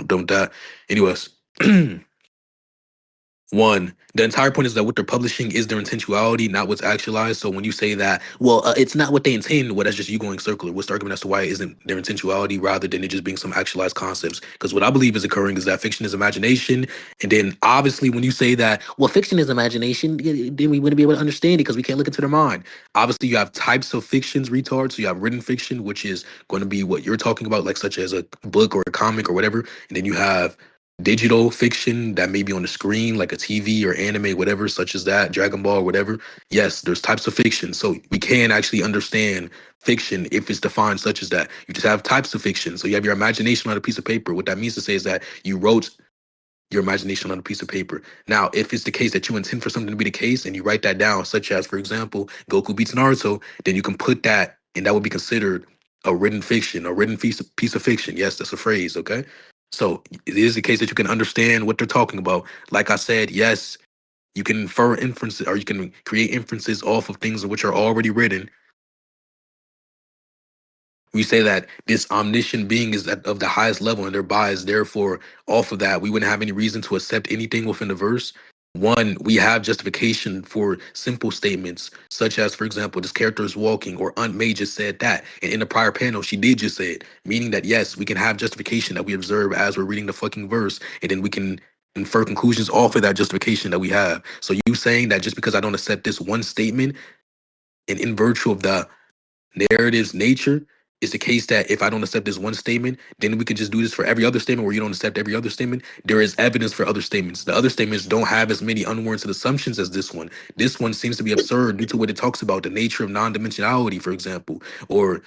Don't that. Anyways, one, the entire point is that what they're publishing is their intentionality, not what's actualized. So when you say that, well, it's not what they intend, well, that's just you going circular. What's the argument as to why it isn't their intentionality rather than it just being some actualized concepts? Because what I believe is occurring is that fiction is imagination. And then obviously when you say that, well, fiction is imagination, then we wouldn't be able to understand it because we can't look into their mind. Obviously you have types of fictions, retard. So you have written fiction, which is going to be what you're talking about, like such as a book or a comic or whatever. And then you have digital fiction that may be on the screen, like a TV or anime, whatever, such as that, Dragon Ball, whatever. Yes, there's types of fiction. So we can actually understand fiction if it's defined such as that. You just have types of fiction. So you have your imagination on a piece of paper. What that means to say is that you wrote your imagination on a piece of paper. Now, if it's the case that you intend for something to be the case and you write that down, such as, for example, Goku beats Naruto, then you can put that and that would be considered a written fiction, a written piece of fiction. Yes, that's a phrase, okay? So it is the case that you can understand what they're talking about. Like I said, yes, you can infer inferences or you can create inferences off of things which are already written. We say that this omniscient being is of the highest level and they're biased. Therefore, off of that, we wouldn't have any reason to accept anything within the verse. One, we have justification for simple statements, such as, for example, this character is walking, or Aunt May just said that. And in the prior panel, she did just say it, meaning that, yes, we can have justification that we observe as we're reading the fucking verse, and then we can infer conclusions off of that justification that we have. So you saying that just because I don't accept this one statement, and in virtue of the narrative's nature, It's the case that if I don't accept this one statement, then we could just do this for every other statement where you don't accept every other statement. There is evidence for other statements. The other statements don't have as many unwarranted assumptions as this one. This one seems to be absurd due to what it talks about, the nature of non-dimensionality, for example, or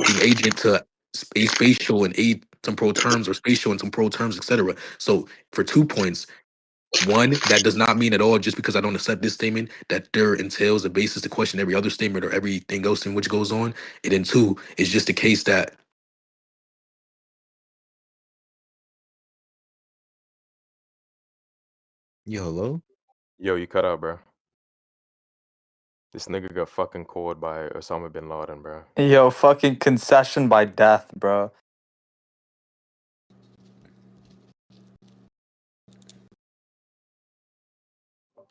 being agent to spatial and atemporal terms or spatial and temporal terms, etc. So for 2 points, one, that does not mean at all just because I don't accept this statement that there entails a basis to question every other statement or everything else in which goes on. And then two, it's just the case that Yo, hello? Yo, you cut out, bro. This nigga got fucking called by Osama bin Laden, bro. Yo, fucking concession by death, bro.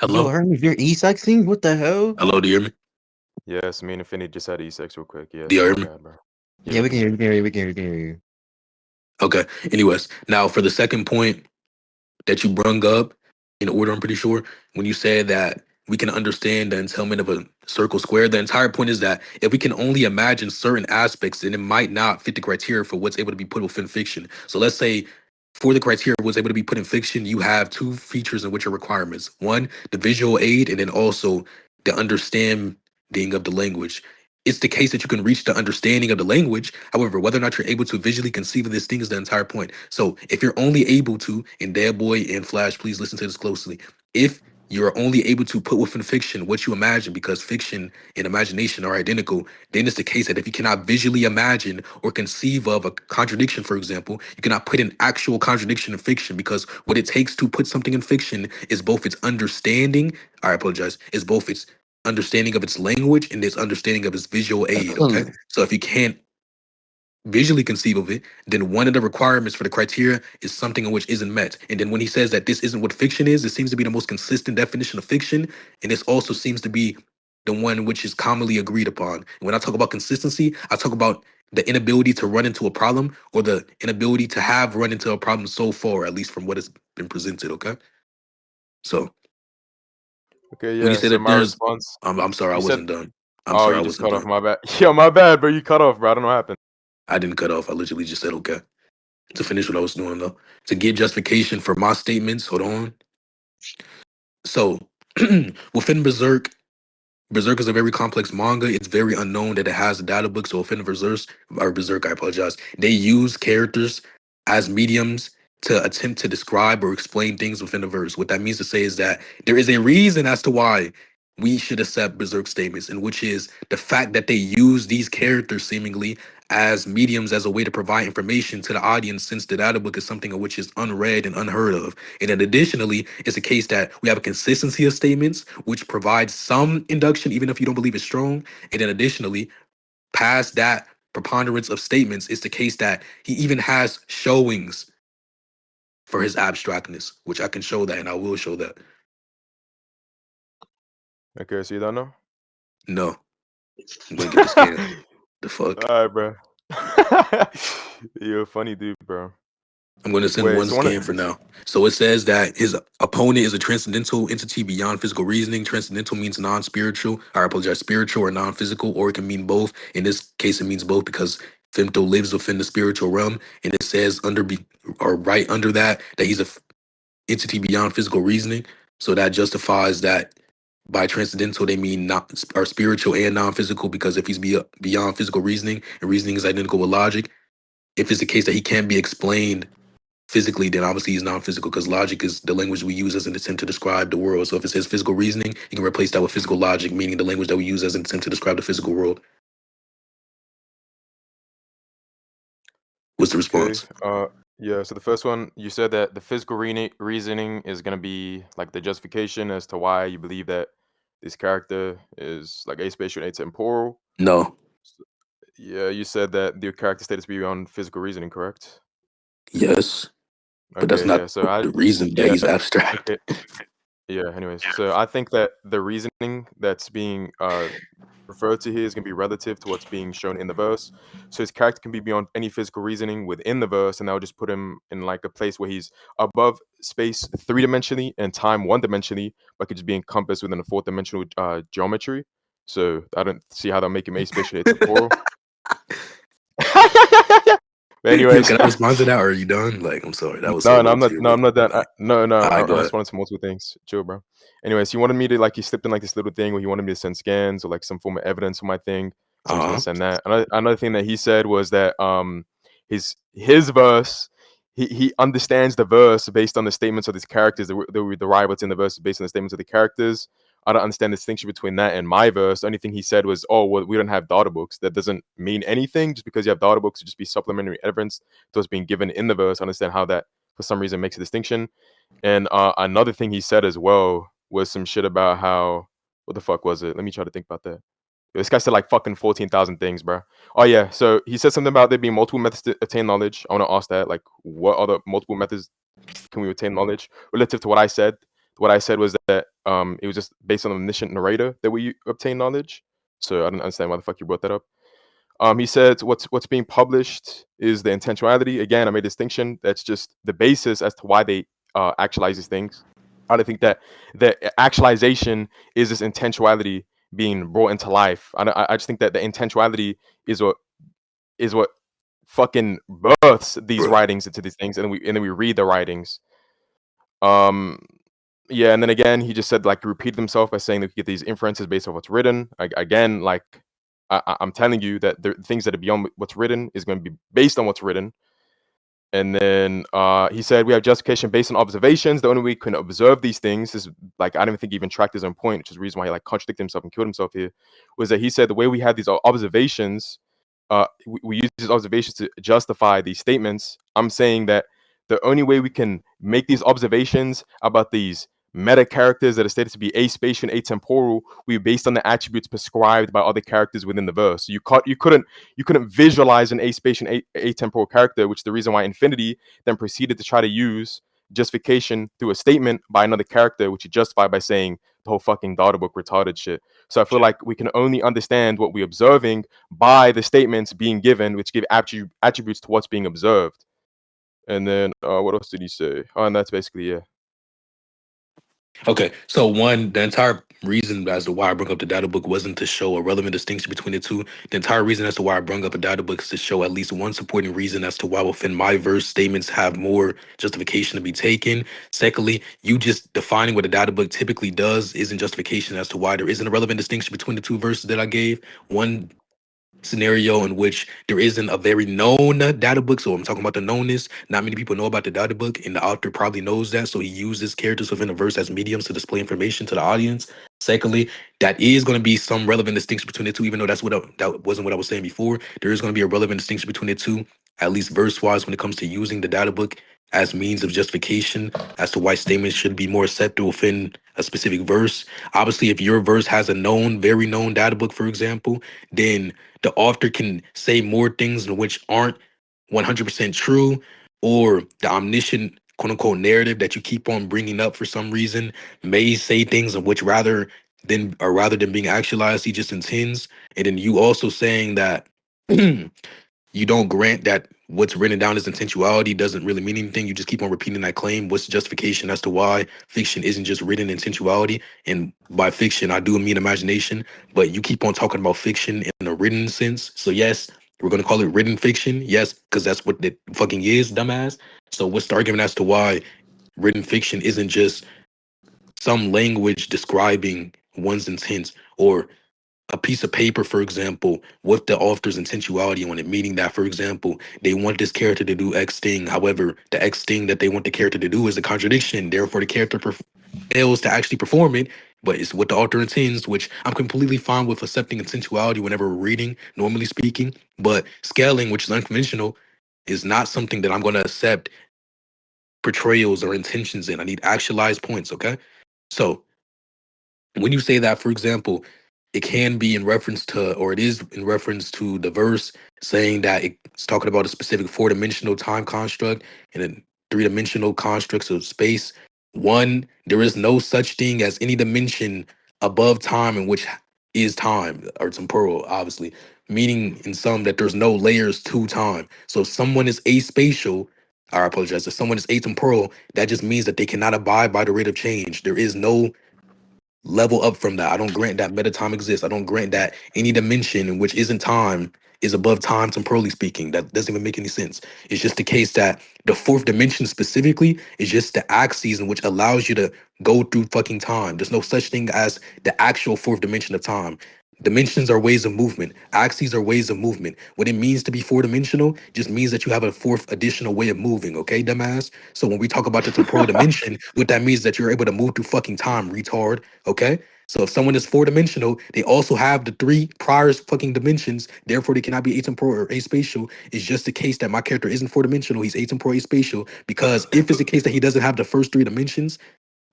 Yo, hello, Hermes, you're e-sexing? What the hell? hello, do you hear me? Yes, me and Infinity just had E6 real quick. Yeah, Do you so hear my me? bad, bro. Yeah, we can hear you, we can hear you, we can hear you, we can hear you. Okay. Anyways, now for the second point that you brung up in order, I'm pretty sure, when you said that we can understand the entailment of a circle square, the entire point is that if we can only imagine certain aspects, then it might not fit the criteria for what's able to be put within fiction. So let's say for the criteria of what's able to be put in fiction, you have two features in which are requirements. One, the visual aid, and then also the understanding of the language. It's the case that you can reach the understanding of the language. However, whether or not you're able to visually conceive of this thing is the entire point. So if you're only able to, and Dad Boy and Flash, please listen to this closely. If you're only able to put within fiction what you imagine, because fiction and imagination are identical, then it's the case that if you cannot visually imagine or conceive of a contradiction, for example, you cannot put an actual contradiction in fiction, because what it takes to put something in fiction is both its understanding, I apologize, is both its understanding of its language and its understanding of its visual aid. Okay. So if you can't visually conceive of it, then one of the requirements for the criteria is something in which isn't met. And then when he says that this isn't what fiction is, it seems to be the most consistent definition of fiction. And this also seems to be the one which is commonly agreed upon. And when I talk about consistency, I talk about the inability to run into a problem, or the inability to have run into a problem so far, at least from what has been presented. Okay. So Okay, when you yeah. say So that my there's, response, I'm sorry, I you said, wasn't done. I'm oh, sorry, I you just wasn't cut off. done. My bad. Yo, my bad, bro. You cut off, bro. I don't know what happened. I didn't cut off. I literally just said okay to finish what I was doing though. To give justification for my statements. Hold on. So within Berserk, Berserk is a very complex manga. It's very unknown that it has a data book. So within Berserk, I apologize. They use characters as mediums to attempt to describe or explain things within the verse. What that means to say is that there is a reason as to why we should accept Berserk statements, and which is the fact that they use these characters seemingly as mediums as a way to provide information to the audience, since the data book is something of which is unread and unheard of. And then additionally, it's a case that we have a consistency of statements which provides some induction even if you don't believe it's strong. And then additionally, past that preponderance of statements, it's the case that he even has showings for his abstractness, which I can show that, and I will show that. Okay, so you don't know? No, I'm gonna get the scan. The fuck? All right, bro. You're a funny dude, bro. I'm going to send Wait, one so one. scan for now. So it says that his opponent is a transcendental entity beyond physical reasoning. Transcendental means non-spiritual. I apologize, spiritual or non-physical, or it can mean both. In this case, it means both because femto lives within the spiritual realm, and it says or right under that he's a entity beyond physical reasoning. So that justifies that by transcendental they mean not or spiritual and non-physical, because if he's beyond physical reasoning, and reasoning is identical with logic, if it's the case that he can't be explained physically, then obviously he's non-physical, because logic is the language we use as an attempt to describe the world. So if it says physical reasoning, you can replace that with physical logic, meaning the language that we use as an attempt to describe the physical world. What's the Okay. response? Yeah. So the first one, you said that the physical reasoning is gonna be like the justification as to why you believe that this character is like aspatial and atemporal. No. Yeah, you said that the character status be on physical reasoning, correct? Yes. But that's Okay, yeah. not So I, the reason that yeah, he's abstract. okay, yeah. Anyways, so I think that the reasoning that's being referred to here is gonna be relative to what's being shown in the verse. So his character can be beyond any physical reasoning within the verse, and that would just put him in like a place where he's above space three-dimensionally and time one-dimensionally, but could just be encompassed within a fourth-dimensional geometry. So I don't see how that make him aspatial atemporal. But Yo, anyways, can I respond to that, or are you done? Like, I'm sorry, that was so no, no, low I'm not. tier, No, bro. I'm not done. Like, No, all right, go I'm ahead. responding to multiple things. Chill, bro. Anyways, he wanted me to like he slipped in like this little thing where he wanted me to send scans or like some form of evidence for my thing. So I'm just gonna Uh-huh. send that. Another thing that he said was that his verse. He understands the verse based on the statements of these characters. The derive what's in the verse based on the statements of the characters. I don't understand the distinction between that and my verse. The only thing he said was, "Oh, well, we don't have data books. That doesn't mean anything. Just because you have data books, it just be supplementary evidence to what's being given in the verse. I understand how that, for some reason, makes a distinction." And another thing he said as well was some shit about how, what the fuck was it? Let me try to think about that. This guy said like fucking 14,000 things, bro. Oh yeah, so he said something about there being multiple methods to attain knowledge. I want to ask that, like, what other multiple methods can we attain knowledge relative to what I said? What I said was that it was just based on the omniscient narrator that we obtain knowledge. So I don't understand why the fuck you brought that up. He said what's being published is the intentionality. Again, I made a distinction. That's just the basis as to why they actualize these things. I don't think that the actualization is this intentionality being brought into life. I just think that the intentionality is what fucking births these Bro. writings into these things, and then we read the writings. Um, yeah, and then again, he just said like repeated himself by saying that we get these inferences based on what's written. Again, like I'm telling you that the things that are beyond what's written is going to be based on what's written. And then he said we have justification based on observations. The only way we can observe these things is like I don't even think he even tracked his own point, which is the reason why he like contradicted himself and killed himself here. Was that he said the way we have these observations, we use these observations to justify these statements. I'm saying that the only way we can make these observations about these meta characters that are stated to be aspatial and atemporal, we based on the attributes prescribed by other characters within the verse. So you couldn't visualize an aspatial and atemporal character, which is the reason why Infinity then proceeded to try to use justification through a statement by another character, which he justified by saying the whole fucking data book retarded shit. So I feel like we can only understand what we're observing by the statements being given, which give attributes to what's being observed. And then what else did he say? Oh, and that's basically yeah. Okay, so one, the entire reason as to why I brought up the data book wasn't to show a relevant distinction between the two. The entire reason as to why I brought up a data book is to show at least one supporting reason as to why within my verse statements have more justification to be taken. Secondly, you just defining what a data book typically does isn't justification as to why there isn't a relevant distinction between the two verses that I gave. One scenario in which there isn't a very known data book. So I'm talking about the knownness. Not many people know about the data book, and the author probably knows that. So he uses characters within a verse as mediums to display information to the audience. Secondly, that is going to be some relevant distinction between the two, even though that wasn't what I was saying before. There is going to be a relevant distinction between the two, at least verse-wise, when it comes to using the data book as means of justification as to why statements should be more accepted within a specific verse. Obviously, if your verse has a known, very known data book, for example, then the author can say more things in which aren't 100% true, or the omniscient quote unquote narrative that you keep on bringing up for some reason may say things in which rather than being actualized, he just intends. And then you also saying that you don't grant that what's written down as intentionality doesn't really mean anything. You just keep on repeating that claim. What's the justification as to why fiction isn't just written intentionality? And by fiction, I do mean imagination, but you keep on talking about fiction in a written sense. So yes, we're gonna call it written fiction. Yes, because that's what it fucking is, dumbass. So what's the argument as to why written fiction isn't just some language describing one's intent, or a piece of paper, for example, with the author's intentionality on it, meaning that, for example, they want this character to do X thing. However, the X thing that they want the character to do is a contradiction. Therefore, the character fails to actually perform it, but it's what the author intends, which I'm completely fine with accepting intentionality whenever we're reading, normally speaking. But scaling, which is unconventional, is not something that I'm going to accept portrayals or intentions in. I need actualized points, okay? So, when you say that, for example, it can be in reference to, or it is in reference to the verse saying that it's talking about a specific four-dimensional time construct and then three-dimensional constructs of space. One, there is no such thing as any dimension above time in which is time or temporal, obviously, meaning in some that there's no layers to time. So if someone is aspatial, I apologize, if someone is atemporal, that just means that they cannot abide by the rate of change. There is no level up from that. I don't grant that meta time exists. I don't grant that any dimension in which isn't time is above time temporally speaking. That doesn't even make any sense. It's just the case that the fourth dimension specifically is just the axis in which allows you to go through fucking time. There's no such thing as the actual fourth dimension of time. Dimensions are ways of movement. Axes are ways of movement. What it means to be four-dimensional just means that you have a fourth additional way of moving, okay, dumbass? So when we talk about the temporal dimension, what that means is that you're able to move through fucking time, retard, okay? So if someone is four-dimensional, they also have the three prior fucking dimensions, therefore they cannot be atemporal or aspatial. It's just the case that my character isn't four-dimensional, he's atemporal, aspatial, because if it's the case that he doesn't have the first three dimensions,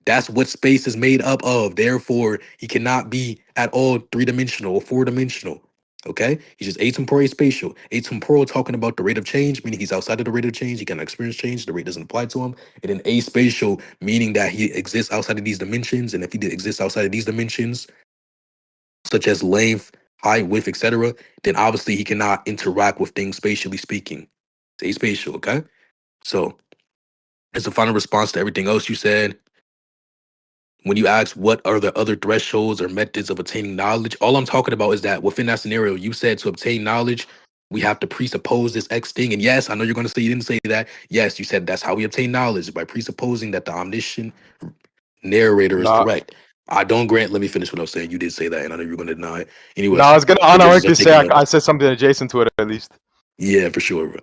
that's what space is made up of. Therefore, he cannot be at all three-dimensional or four-dimensional. Okay? He's just atemporal, spatial. Atemporal talking about the rate of change, meaning he's outside of the rate of change. He cannot experience change. The rate doesn't apply to him. And then aspatial, meaning that he exists outside of these dimensions. And if he exists outside of these dimensions, such as length, height, width, etc., then obviously he cannot interact with things spatially speaking. It's aspatial, okay? So, as a final response to everything else you said, when you ask what are the other thresholds or methods of attaining knowledge, all I'm talking about is that within that scenario, you said to obtain knowledge, we have to presuppose this X thing. And yes, I know you're going to say you didn't say that. Yes, you said that's how we obtain knowledge, by presupposing that the omniscient narrator is Nah, correct. I don't grant, let me finish what I was saying. You did say that, and I know you're going to deny it. nah, I Anyways, was gonna the bridges are unironically say taken up. I said something adjacent to it at least. Yeah, for sure, bro.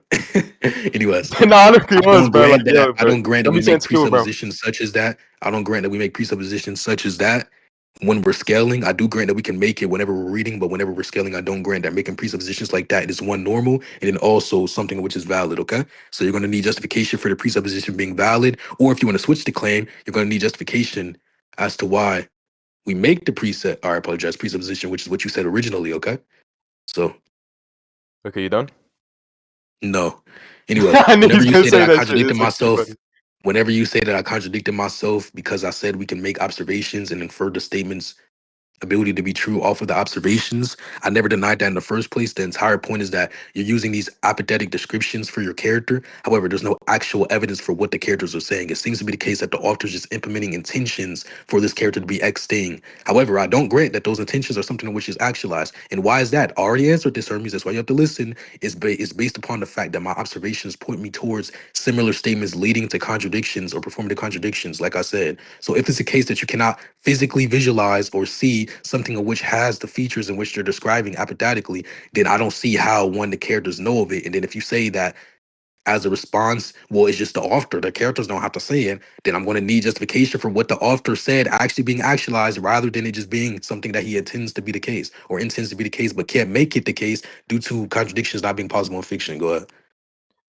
Anyways, Nah, honestly, it I was, don't bro. Like, grant that. yo, I bro. don't grant that Don't we be saying make it's cool, bro. presuppositions such as that. I don't grant that we make presuppositions such as that when we're scaling. I do grant that we can make it whenever we're reading, but whenever we're scaling, I don't grant that making presuppositions like that is one normal and then also something which is valid. Okay, so you're going to need justification for the presupposition being valid, or if you want to switch the claim, you're going to need justification as to why we make the preset. Or I apologize, presupposition, which is what you said originally. Okay, so Okay, you done? no. Anyway, I knew whenever he's you gonna say that say I that shit. contradicted It's actually myself, funny. whenever you say that I contradicted myself because I said we can make observations and infer the statements ability to be true off of the observations. I never denied that in the first place. The entire point is that you're using these apathetic descriptions for your character. However, there's no actual evidence for what the characters are saying. It seems to be the case that the author's just implementing intentions for this character to be X thing. However, I don't grant that those intentions are something which is actualized. And why is that? I already answered this, Hermes. That's why you have to listen. It's based upon the fact that my observations point me towards similar statements leading to contradictions or performing the contradictions, like I said. So if it's a case that you cannot physically visualize or see something of which has the features in which they're describing apathetically, then I don't see how one the characters know of it. And then if you say that as a response, well, it's just the author, the characters don't have to say it, then I'm going to need justification for what the author said actually being actualized rather than it just being something that he intends to be the case or intends to be the case but can't make it the case due to contradictions not being possible in fiction. Go ahead.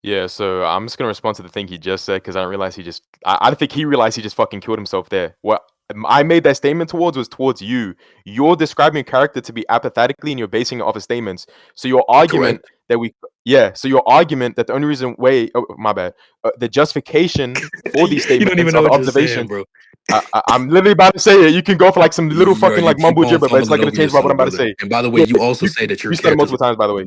Yeah, so I'm just gonna respond to the thing he just said because I don't realize he just. I don't think he realized he just fucking killed himself there. What I made that statement towards was towards you. You're describing your character to be apathetically, and you're basing it off of statements. So your argument Correct. that we, yeah. So your argument that the only reason, oh my bad, the justification for these You don't even statements know are the what you're saying, observation. bro. I'm literally about to say it. You can go for like some little Yo, fucking you like keep mumble on gibber, but it's fumbling not gonna over change about what yourself, I'm about to brother. say. And by the way, Yeah, you also you say that your you said it characters multiple times, by the way.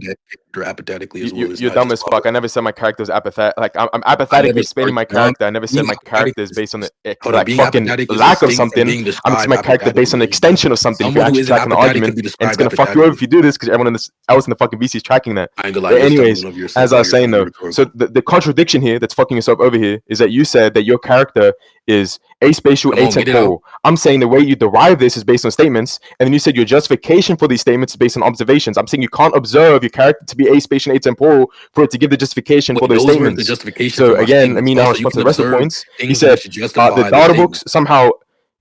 are apathetically as You, well. It's you're not dumb just as fuck. I never said my character's apathetic. Like I'm I never apathetically explaining my no, character. I never said being my apathetic character is is based on the hold up, like being fucking apathetic is lack of distinct from something. being I'm saying described my character based on the apathetically. extension of something. If you're Someone who actually isn't tracking the apathetic can argument, be and it's described gonna fuck you over apathetically. if you do this because everyone else in the fucking VC is tracking that. I ain't gonna lie, But you're anyways, stumbling over yourself as I while was you're saying trying to be though, so rhetorical. the contradiction here that's fucking yourself over here is that you said that your character is aspatial, Come on, get it out. atemporal. I'm saying the way you derive this is based on statements, and then you said your justification for these statements is based on observations. I'm saying you can't observe your character to be aspatial and atemporal for it to give the justification for Wait, those those weren't the statements. justification for So my again, I statements. mean, I'll Also, you respond to can the rest of the observe points. He things said which the justify the data books statement. somehow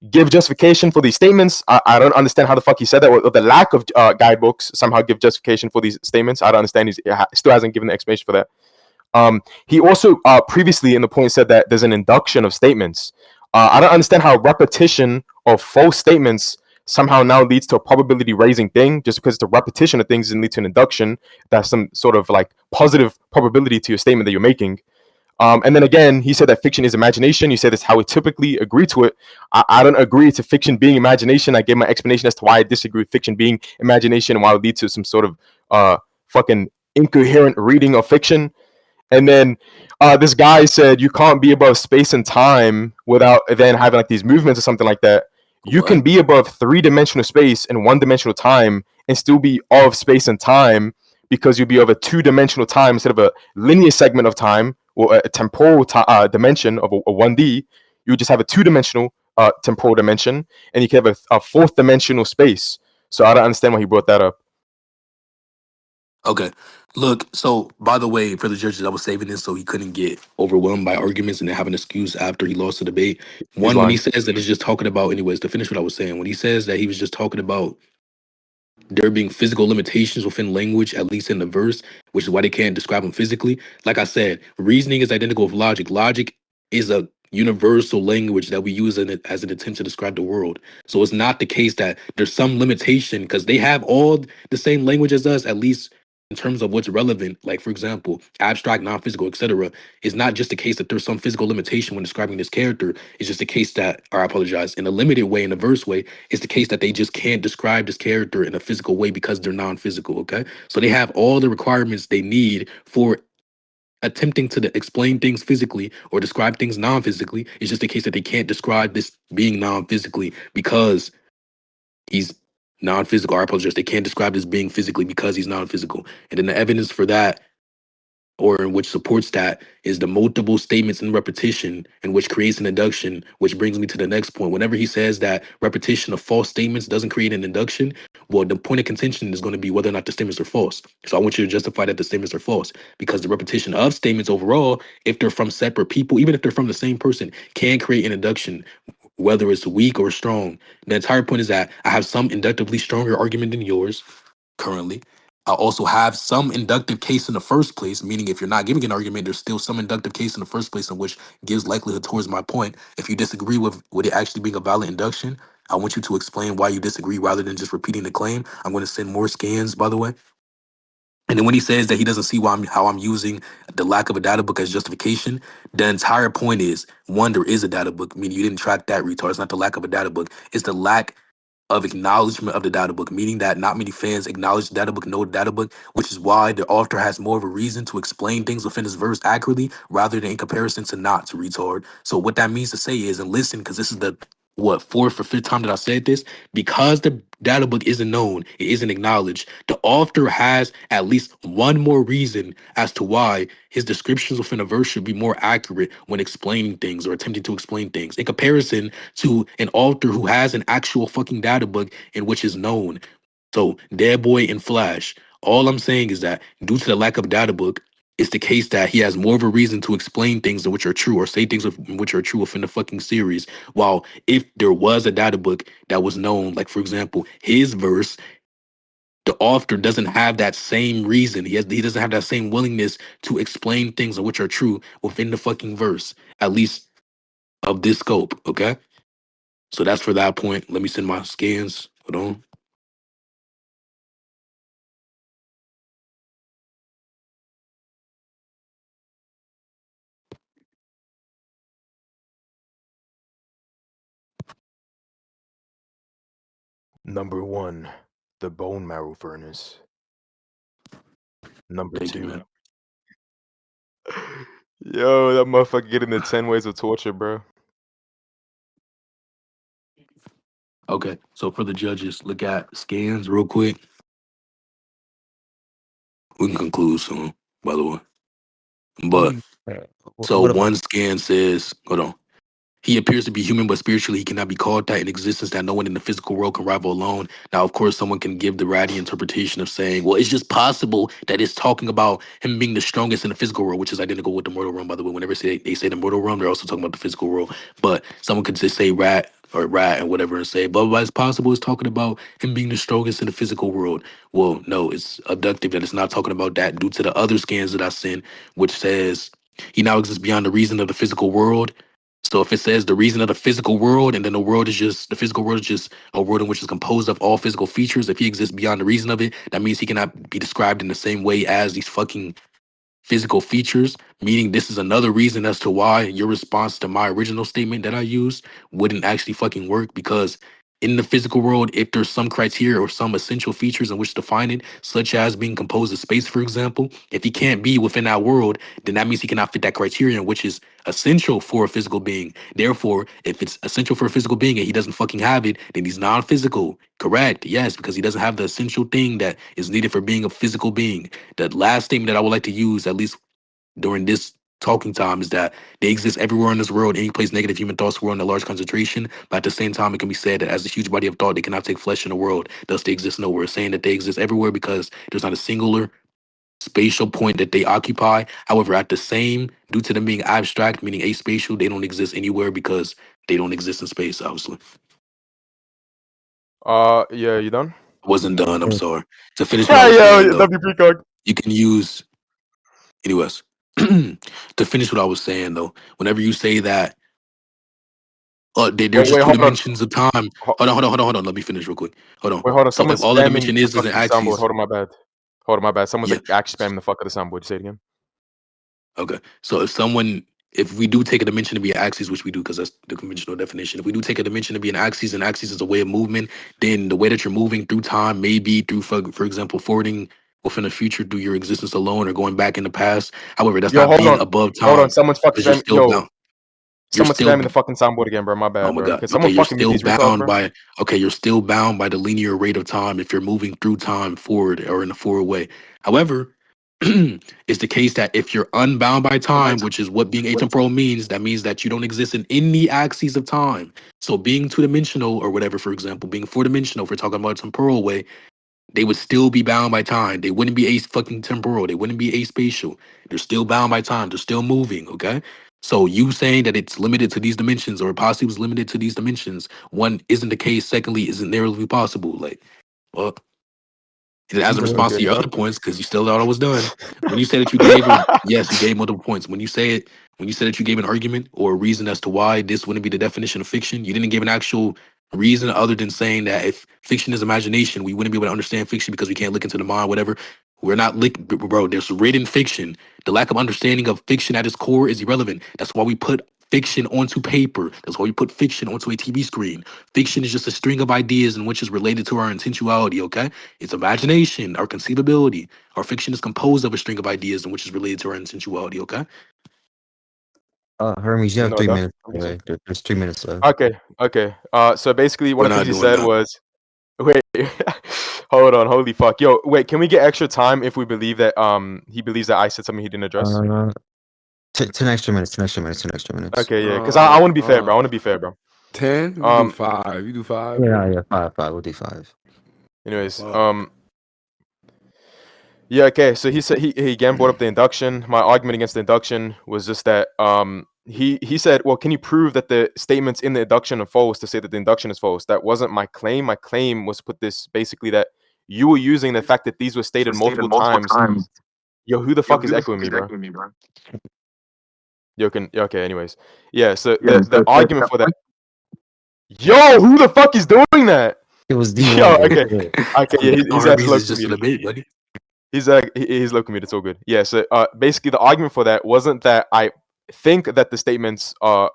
give justification for these statements. I don't understand how the fuck he said that. Or the lack of guidebooks somehow give justification for these statements. I don't understand. He still hasn't given an explanation for that. He also previously in the point said that there's an induction of statements. I don't understand how repetition of false statements somehow now leads to a probability raising thing. Just because the repetition of things doesn't lead to an induction, that's some sort of like positive probability to your statement that you're making. And then again, he said that fiction is imagination. You said that's how we typically agree to it. I don't agree to fiction being imagination. I gave my explanation as to why I disagree with fiction being imagination and why it would lead to some sort of fucking incoherent reading of fiction. And then this guy said you can't be above space and time without then having like these movements or something like that. You can What? be above three-dimensional space and one-dimensional time and still be of space and time, because you'll be over two-dimensional time instead of a linear segment of time or a temporal dimension of a 1D. You would just have a two-dimensional temporal dimension, and you can have a fourth-dimensional space. So I don't understand why he brought that up. Okay. Look, so by the way, for the judges, I was saving this so he couldn't get overwhelmed by arguments and then have an excuse after he lost the debate. He's One, when he lying. says that it's just talking about, anyways, to finish what I was saying, when he says that he was just talking about there being physical limitations within language, at least in the verse, which is why they can't describe them physically. Like I said, reasoning is identical with logic. Logic is a universal language that we use as an attempt to describe the world. So it's not the case that there's some limitation because they have all the same language as us, at least in terms of what's relevant. Like, for example, abstract, non-physical, etc. It's not just the case that there's some physical limitation when describing this character. It's just the case that, or I apologize, in a limited way, in a verse way, it's the case that they just can't describe this character in a physical way because they're non-physical. Okay, so they have all the requirements they need for attempting to explain things physically or describe things non-physically. It's just the case that they can't describe this being non-physically because he's non-physical. Or I apologize, they can't describe this being physically because he's non-physical. And then the evidence for that, or which supports that, is the multiple statements in repetition, and which creates an induction, which brings me to the next point. Whenever he says that repetition of false statements doesn't create an induction, well, the point of contention is going to be whether or not the statements are false. So I want you to justify that the statements are false, because the repetition of statements overall, if they're from separate people, even if they're from the same person, can create an induction, whether it's weak or strong. The entire point is that I have some inductively stronger argument than yours currently. I also have some inductive case in the first place, meaning if you're not giving an argument, there's still some inductive case in the first place in which gives likelihood towards my point. If you disagree with it actually being a valid induction, I want you to explain why you disagree rather than just repeating the claim. I'm going to send more scans, by the way. And then when he says that he doesn't see how I'm using the lack of a data book as justification, the entire point is, one, there is a data book, meaning you didn't track that, retard. It's not the lack of a data book. It's the lack of acknowledgement of the data book, meaning that not many fans acknowledge the data book, know the data book, which is why the author has more of a reason to explain things within his verse accurately rather than in comparison to not, to retard. So what that means to say is, and listen, because this is the what, fourth or fifth time that I said this, because the data book isn't known, it isn't acknowledged, the author has at least one more reason as to why his descriptions within a verse should be more accurate when explaining things or attempting to explain things in comparison to an author who has an actual fucking data book in which is known. So Dead Boy and Flash, all I'm saying is that due to the lack of a data book, it's the case that he has more of a reason to explain things in which are true or say things which are true within the fucking series. While if there was a data book that was known, like for example, his verse, the author doesn't have that same reason. He doesn't have that same willingness to explain things which are true within the fucking verse, at least of this scope. Okay. So that's for that point. Let me send my scans. Hold on. Number 1, the bone marrow furnace. Number Thank you, 2. man. Yo, that motherfucker getting the 10 ways of torture, bro. Okay. So for the judges, look at scans real quick. We can conclude soon, by the way. But so What about one scan says, hold on. He appears to be human, but spiritually he cannot be called that, in existence that no one in the physical world can rival alone. Now, of course, someone can give the ratty interpretation of saying, well, it's just possible that it's talking about him being the strongest in the physical world, which is identical with the mortal realm, by the way. Whenever they say the mortal realm, they're also talking about the physical world. But someone could just say rat or rat and whatever and say, but it's possible it's talking about him being the strongest in the physical world. Well, no, it's abductive that it's not talking about that due to the other scans that I sent, which says he now exists beyond the reason of the physical world. So if it says the reason of the physical world, and then the physical world is just a world in which is composed of all physical features, if he exists beyond the reason of it, that means he cannot be described in the same way as these fucking physical features, meaning this is another reason as to why your response to my original statement that I used wouldn't actually fucking work, because in the physical world, if there's some criteria or some essential features in which to define it, such as being composed of space, for example, if he can't be within that world, then that means he cannot fit that criterion, which is essential for a physical being. Therefore, if it's essential for a physical being and he doesn't fucking have it, then he's non-physical. Correct. Yes, because he doesn't have the essential thing that is needed for being a physical being. The last statement that I would like to use, at least during this talking time, is that they exist everywhere in this world. Any place negative human thoughts were in a large concentration, but at the same time, it can be said that as a huge body of thought, they cannot take flesh in the world. Thus, they exist nowhere. Saying that they exist everywhere because there's not a singular spatial point that they occupy. However, at the same, due to them being abstract, meaning aspatial, they don't exist anywhere because they don't exist in space. Obviously, Yeah, you done? wasn't done. I'm Yeah. sorry. To finish what I Yeah, was saying, yeah, though, W Precog. you can use anyways. To finish what I was saying, though, whenever you say that there's just Wait, two hold on. dimensions of time. Hold on. Let me finish real quick. Hold on. Wait, hold on. So if Someone's all the spamming dimension the is an fucking soundboard. axis, Hold on, my bad. Hold on, my bad. Someone's yeah. like actually spamming the fuck out of the soundboard. Say it again. Okay. So if we do take a dimension to be an axis, which we do because that's the conventional definition, if we do take a dimension to be an axis, and axis is a way of movement, then the way that you're moving through time may be through, for example, forwarding within the future through your existence alone or going back in the past. However, that's Yo, not hold being on. above Hold on. time Someone's fucking because you're spamming. still Yo, bound. You're someone's still spamming the fucking soundboard again, bro. My Oh bad, my bro. god. Can Okay, someone you're fucking mute still these retards, bound bro? by you're still bound by the linear rate of time if you're moving through time forward or in a forward way. However, it's the case that if you're unbound by time, which is what being atemporal means, that means that you don't exist in any axes of time. So being two-dimensional or whatever, for example, being four-dimensional, if we're talking about a temporal way, they would still be bound by time. They wouldn't be fucking temporal. They wouldn't be aspatial. They're still bound by time. They're still moving. Okay. So you saying that it's limited to these dimensions or possibly was limited to these dimensions, one isn't the case. Secondly, isn't narrowly possible. Like, well, and as a response Okay, to you your done? other points, because you still thought I was done. When you said that you gave a yes, you gave multiple points. When you said that you gave an argument or a reason as to why this wouldn't be the definition of fiction, you didn't give an actual reason other than saying that if fiction is imagination, we wouldn't be able to understand fiction because we can't look into the mind, whatever. We're not bro. There's written fiction. The lack of understanding of fiction at its core is irrelevant. That's why we put fiction onto paper. That's why we put fiction onto a TV screen. Fiction is just a string of ideas in which is related to our intentionality. Okay. It's imagination, our conceivability. Our fiction is composed of a string of ideas in which is related to our intentionality, okay? Hermes, you have No, 3 minutes. I'm By the guessing. way. There's 3 minutes left. Okay, okay. So basically, one We're of the not things he doing said that. was, wait, hold on, holy fuck, yo, wait, can we get extra time if we believe that he believes that I said something he didn't address? 10 extra minutes. 10 extra minutes. 10 extra minutes. Okay, yeah, because I want to be fair, bro. I want to be fair, bro. 10? We do 5. You do 5, Yeah, bro? yeah. Five. We'll do 5. Anyways, Fuck. yeah, okay. So he said he again brought up the induction. My argument against the induction was just that he said, well, can you prove that the statements in the induction are false to say that the induction is false? That wasn't my claim. My claim was to put this basically that you were using the fact that these were stated multiple times. Yo, who the fuck is echoing me, bro? Yo, okay. Anyways, yeah. So the argument for that. Yo, who the fuck is doing that? It was Yo, D1. okay, okay. Yeah, he's actually Hermes is just a debate, buddy. He's low commute. It's all good. Yeah. So basically, the argument for that wasn't that I think that the statements are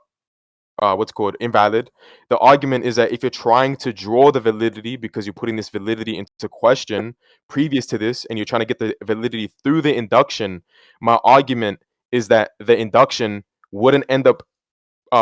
invalid. The argument is that if you're trying to draw the validity because you're putting this validity into question previous to this, and you're trying to get the validity through the induction, my argument is that the induction wouldn't end up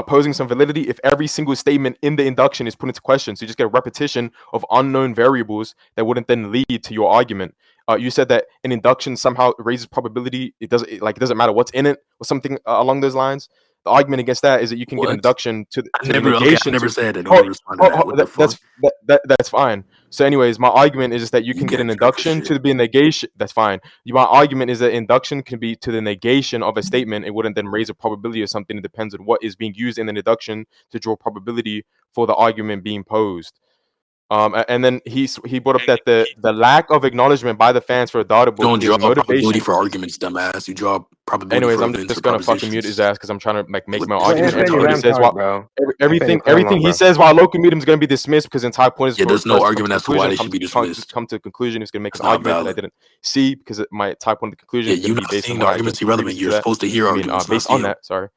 posing some validity if every single statement in the induction is put into question. So you just get a repetition of unknown variables that wouldn't then lead to your argument. You said that an induction somehow raises probability. It doesn't matter what's in it or something along those lines. The argument against that is that you can get an What? induction to I the never negation. said that. Nobody responded to that. What the fuck? That's fine. So, anyways, my argument is just that you can get an induction to be a negation. That's fine. My argument is that induction can be to the negation of a statement. It wouldn't then raise a probability or something. It depends on what is being used in the induction to draw probability for the argument being posed. And then he brought up that the lack of acknowledgement by the fans for a data You book don't gives draw probability motivation. for arguments, dumbass. You draw probability Anyways, for I'm events or just gonna fucking mute his propositions. ass because I'm trying to make my Well, argument. you're Everything he retarded. says bro. everything he says while low commute him is gonna be dismissed because the entire point is Yeah, for there's us no to come argument to as to why conclusion. they should be dismissed. Come to a conclusion. He's gonna make It's an not argument that I valid. didn't see because my entire point of the conclusion Yeah, is gonna you be not based seeing on the what I argument's just irrelevant. previously to You're that. supposed to hear arguments, not Based see on them. that. Sorry.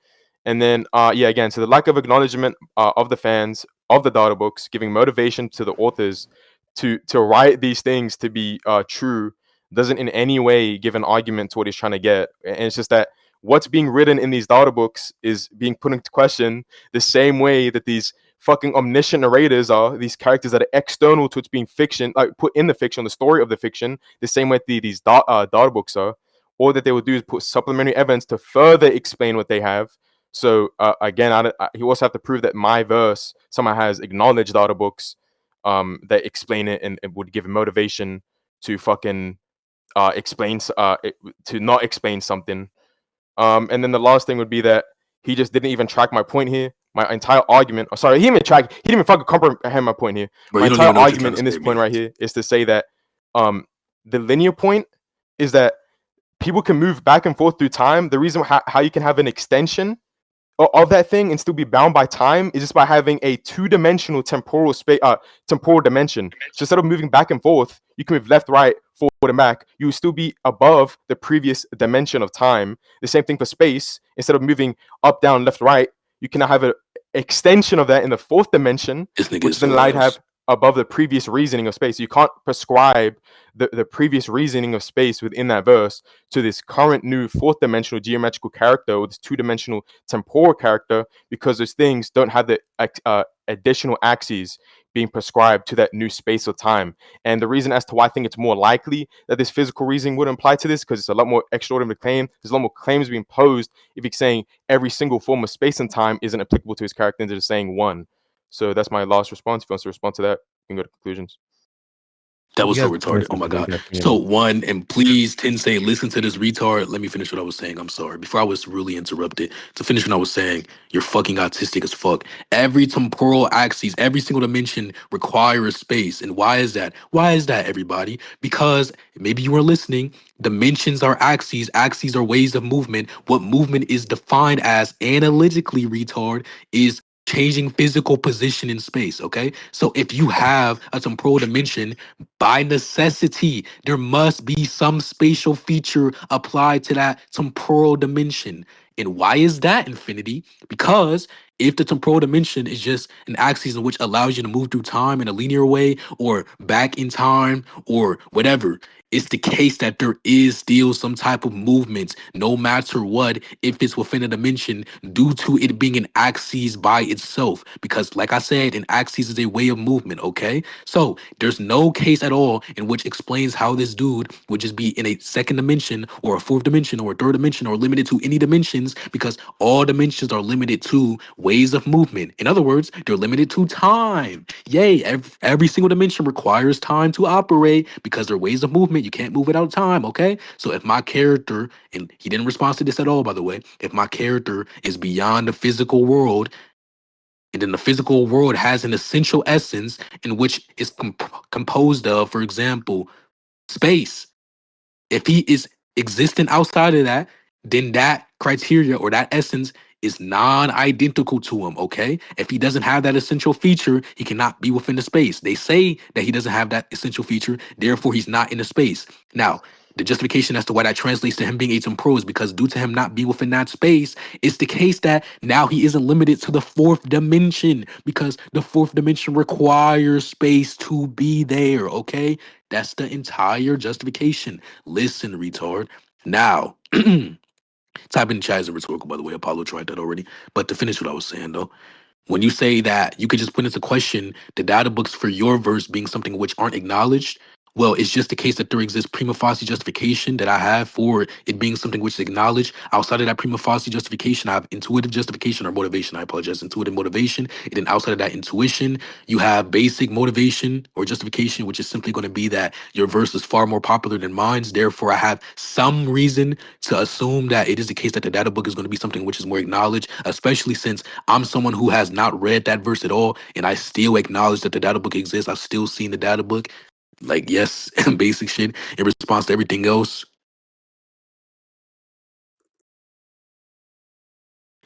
And then yeah, again, so the lack of acknowledgement of the fans of the data books, giving motivation to the authors to write these things to be true, doesn't in any way give an argument to what he's trying to get. And it's just that what's being written in these data books is being put into question the same way that these fucking omniscient narrators are, these characters that are external to its being fiction, like put in the fiction, the story of the fiction, the same way these data books are. All that they would do is put supplementary evidence to further explain what they have. So again, he also have to prove that my verse somehow has acknowledged data books that explain it and it would give motivation to fucking to not explain something. And then the last thing would be that he just didn't even track my point here. My entire argument, oh, sorry, he didn't even fucking comprehend my point here. Bro, My you don't entire even know what you're trying argument to in this say, point man. right here is to say that the linear point is that people can move back and forth through time. The reason how you can have an extension of that thing and still be bound by time is just by having a two-dimensional temporal dimension. So instead of moving back and forth, you can move left, right, forward, and back. You will still be above the previous dimension of time. The same thing for space. Instead of moving up, down, left, right, you can now have an extension of that in the fourth dimension, This nigga which is then so allow you to ass. have above the previous reasoning of space. You can't prescribe the previous reasoning of space within that verse to this current new fourth dimensional geometrical character or this two-dimensional temporal character, because those things don't have the additional axes being prescribed to that new space or time. And the reason as to why I think it's more likely that this physical reasoning would apply to this, because it's a lot more extraordinary claim. There's a lot more claims being posed if he's saying every single form of space and time isn't applicable to his character instead of saying one. So that's my last response. If you want to respond to that, you can go to conclusions. That was You so guys retarded. finish Oh this my and then you god. guys can So go. one, and please, Tensei, listen to this retard. Let me finish what I was saying. I'm sorry. Before I was really interrupted. To finish what I was saying, you're fucking autistic as fuck. Every temporal axis, every single dimension requires space. And why is that? Why is that, everybody? Because maybe you were listening. Dimensions are axes. Axes are ways of movement. What movement is defined as analytically, retard, is changing physical position in space. Okay. So if you have a temporal dimension, by necessity, there must be some spatial feature applied to that temporal dimension. And why is that, Infinity? Because if the temporal dimension is just an axis in which allows you to move through time in a linear way or back in time or whatever, it's the case that there is still some type of movement, no matter what, if it's within a dimension, due to it being an axis by itself. Because, like I said, an axis is a way of movement, okay? So there's no case at all in which explains how this dude would just be in a second dimension or a fourth dimension or a third dimension or limited to any dimensions, because all dimensions are limited to ways of movement. In other words, they're limited to time. Yay, every single dimension requires time to operate because they're ways of movement. You can't move without time, okay? So if my character, and he didn't respond to this at all, by the way, if my character is beyond the physical world, and then the physical world has an essential essence in which is composed of, for example, space. If he is existent outside of that, then that criteria or that essence is non-identical to him, okay? If he doesn't have that essential feature, he cannot be within the space. They say that he doesn't have that essential feature, therefore he's not in the space. Now, the justification as to why that translates to him being Atem Pro is because due to him not be within that space, it's the case that now he isn't limited to the fourth dimension because the fourth dimension requires space to be there, okay? That's the entire justification. Listen, retard. Now, type in chat as a rhetorical, by the way. Apollo tried that already. But to finish what I was saying, though, when you say that you could just put into question the data books for your verse being something which aren't acknowledged, well, it's just the case that there exists prima facie justification that I have for it being something which is acknowledged. Outside of that prima facie justification, I have intuitive justification or motivation. I apologize, intuitive motivation. And then outside of that intuition, you have basic motivation or justification, which is simply going to be that your verse is far more popular than mine's. Therefore, I have some reason to assume that it is the case that the data book is going to be something which is more acknowledged, especially since I'm someone who has not read that verse at all, and I still acknowledge that the data book exists. I've still seen the data book. Like, yes, basic shit in response to everything else.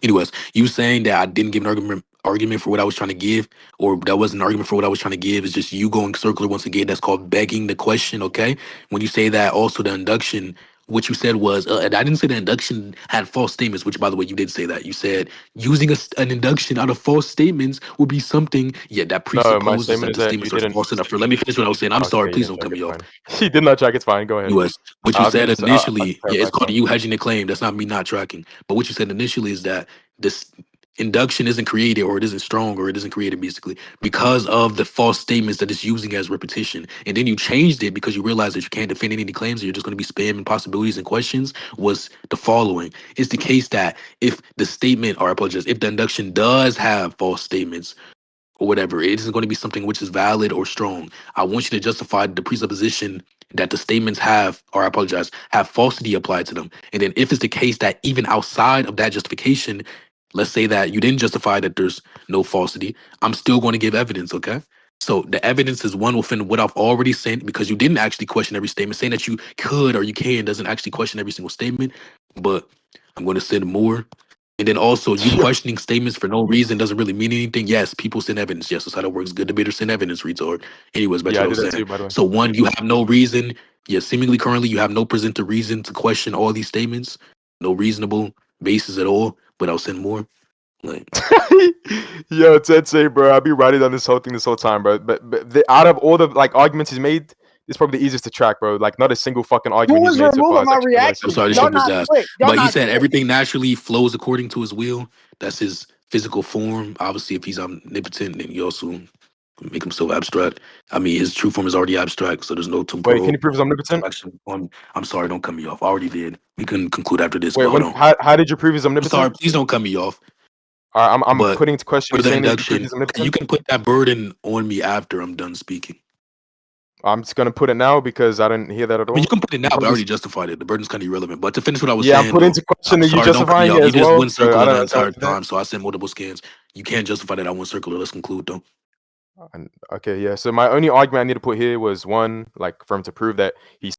Anyways, you saying that I didn't give an argument for what I was trying to give, or that wasn't an argument for what I was trying to give, is just you going circular once again. That's called begging the question, okay? When you say that, also the induction what you said was, and I didn't say that induction had false statements, which, by the way, you did say that. You said using an induction out of false statements would be something, yeah, that No, my presupposes statement that is the that you statements are didn't. false enough. Let me finish what I was saying. I'm sorry, Okay, you please didn't don't check cut it. me off. Fine. He did not check. It's fine. Go ahead. US. What I you was said gonna say. I'll initially, yeah, clarify it's called something. you hedging the claim. That's not me not tracking. But what you said initially is that this induction isn't created, or it isn't strong, or it isn't created basically because of the false statements that it's using as repetition. And then you changed it because you realized that you can't defend any claims, and you're just going to be spamming possibilities and questions. Was the following: is the case that if the statement, or I apologize, if the induction does have false statements, or whatever, it isn't going to be something which is valid or strong. I want you to justify the presupposition that the statements have, or I apologize, have falsity applied to them. And then if it's the case that even outside of that justification, let's say that you didn't justify that there's no falsity, I'm still going to give evidence, okay? So the evidence is one within what I've already sent, because you didn't actually question every statement. Saying that you could or you can doesn't actually question every single statement, but I'm going to send more. And then also, you Yeah. questioning statements for no reason doesn't really mean anything. Yes, people send evidence. Yes, that's how that works. Good debaters send evidence, retard. Anyways, back to Yeah, what I I did was that saying. too. By the way. So one, you have no reason. Yeah, seemingly currently you have no presented reason to question all these statements. No reasonable basis at all. But I'll send more. Like, Yo, Ted say, bro, I'll be writing down this whole thing this whole time, bro. But out of all the like arguments he's made, it's probably the easiest to track, bro. Like, not a single fucking argument Who he's is made so far removing is my actually really I'm reaction? sorry, this Y'all shit substantiated. was not ass. slick. Y'all But he not said slick. everything naturally flows according to his will. That's his physical form. Obviously, if he's omnipotent, then he also make himself abstract. I mean, his true form is already abstract, so there's no Wait, can temporal you prove he's omnipotent? selection. I'm sorry, don't cut me off. I already did. We can conclude after this, Wait, but hold when? on. How did you prove he's I'm sorry, omnipotent? please don't cut me off. All right, I'm But putting into question for you the saying that you can prove induction, he's you omnipotent. can put that burden on me after I'm done speaking. I'm just gonna put it now because I didn't hear that at I mean, you all. can put it now, You but I can already just, justified it. The burden's kind of irrelevant. But to finish what I was yeah, I'm saying, putting though, into I'm question that you sorry, don't cut me justifying off. it You as just well. one So circle I at don't the know if entire that's that. time, so I sent multiple scans. You can't justify that I one circle. Let's conclude, though. Okay, yeah. So my only argument I need to put here was one, like for him to prove that he's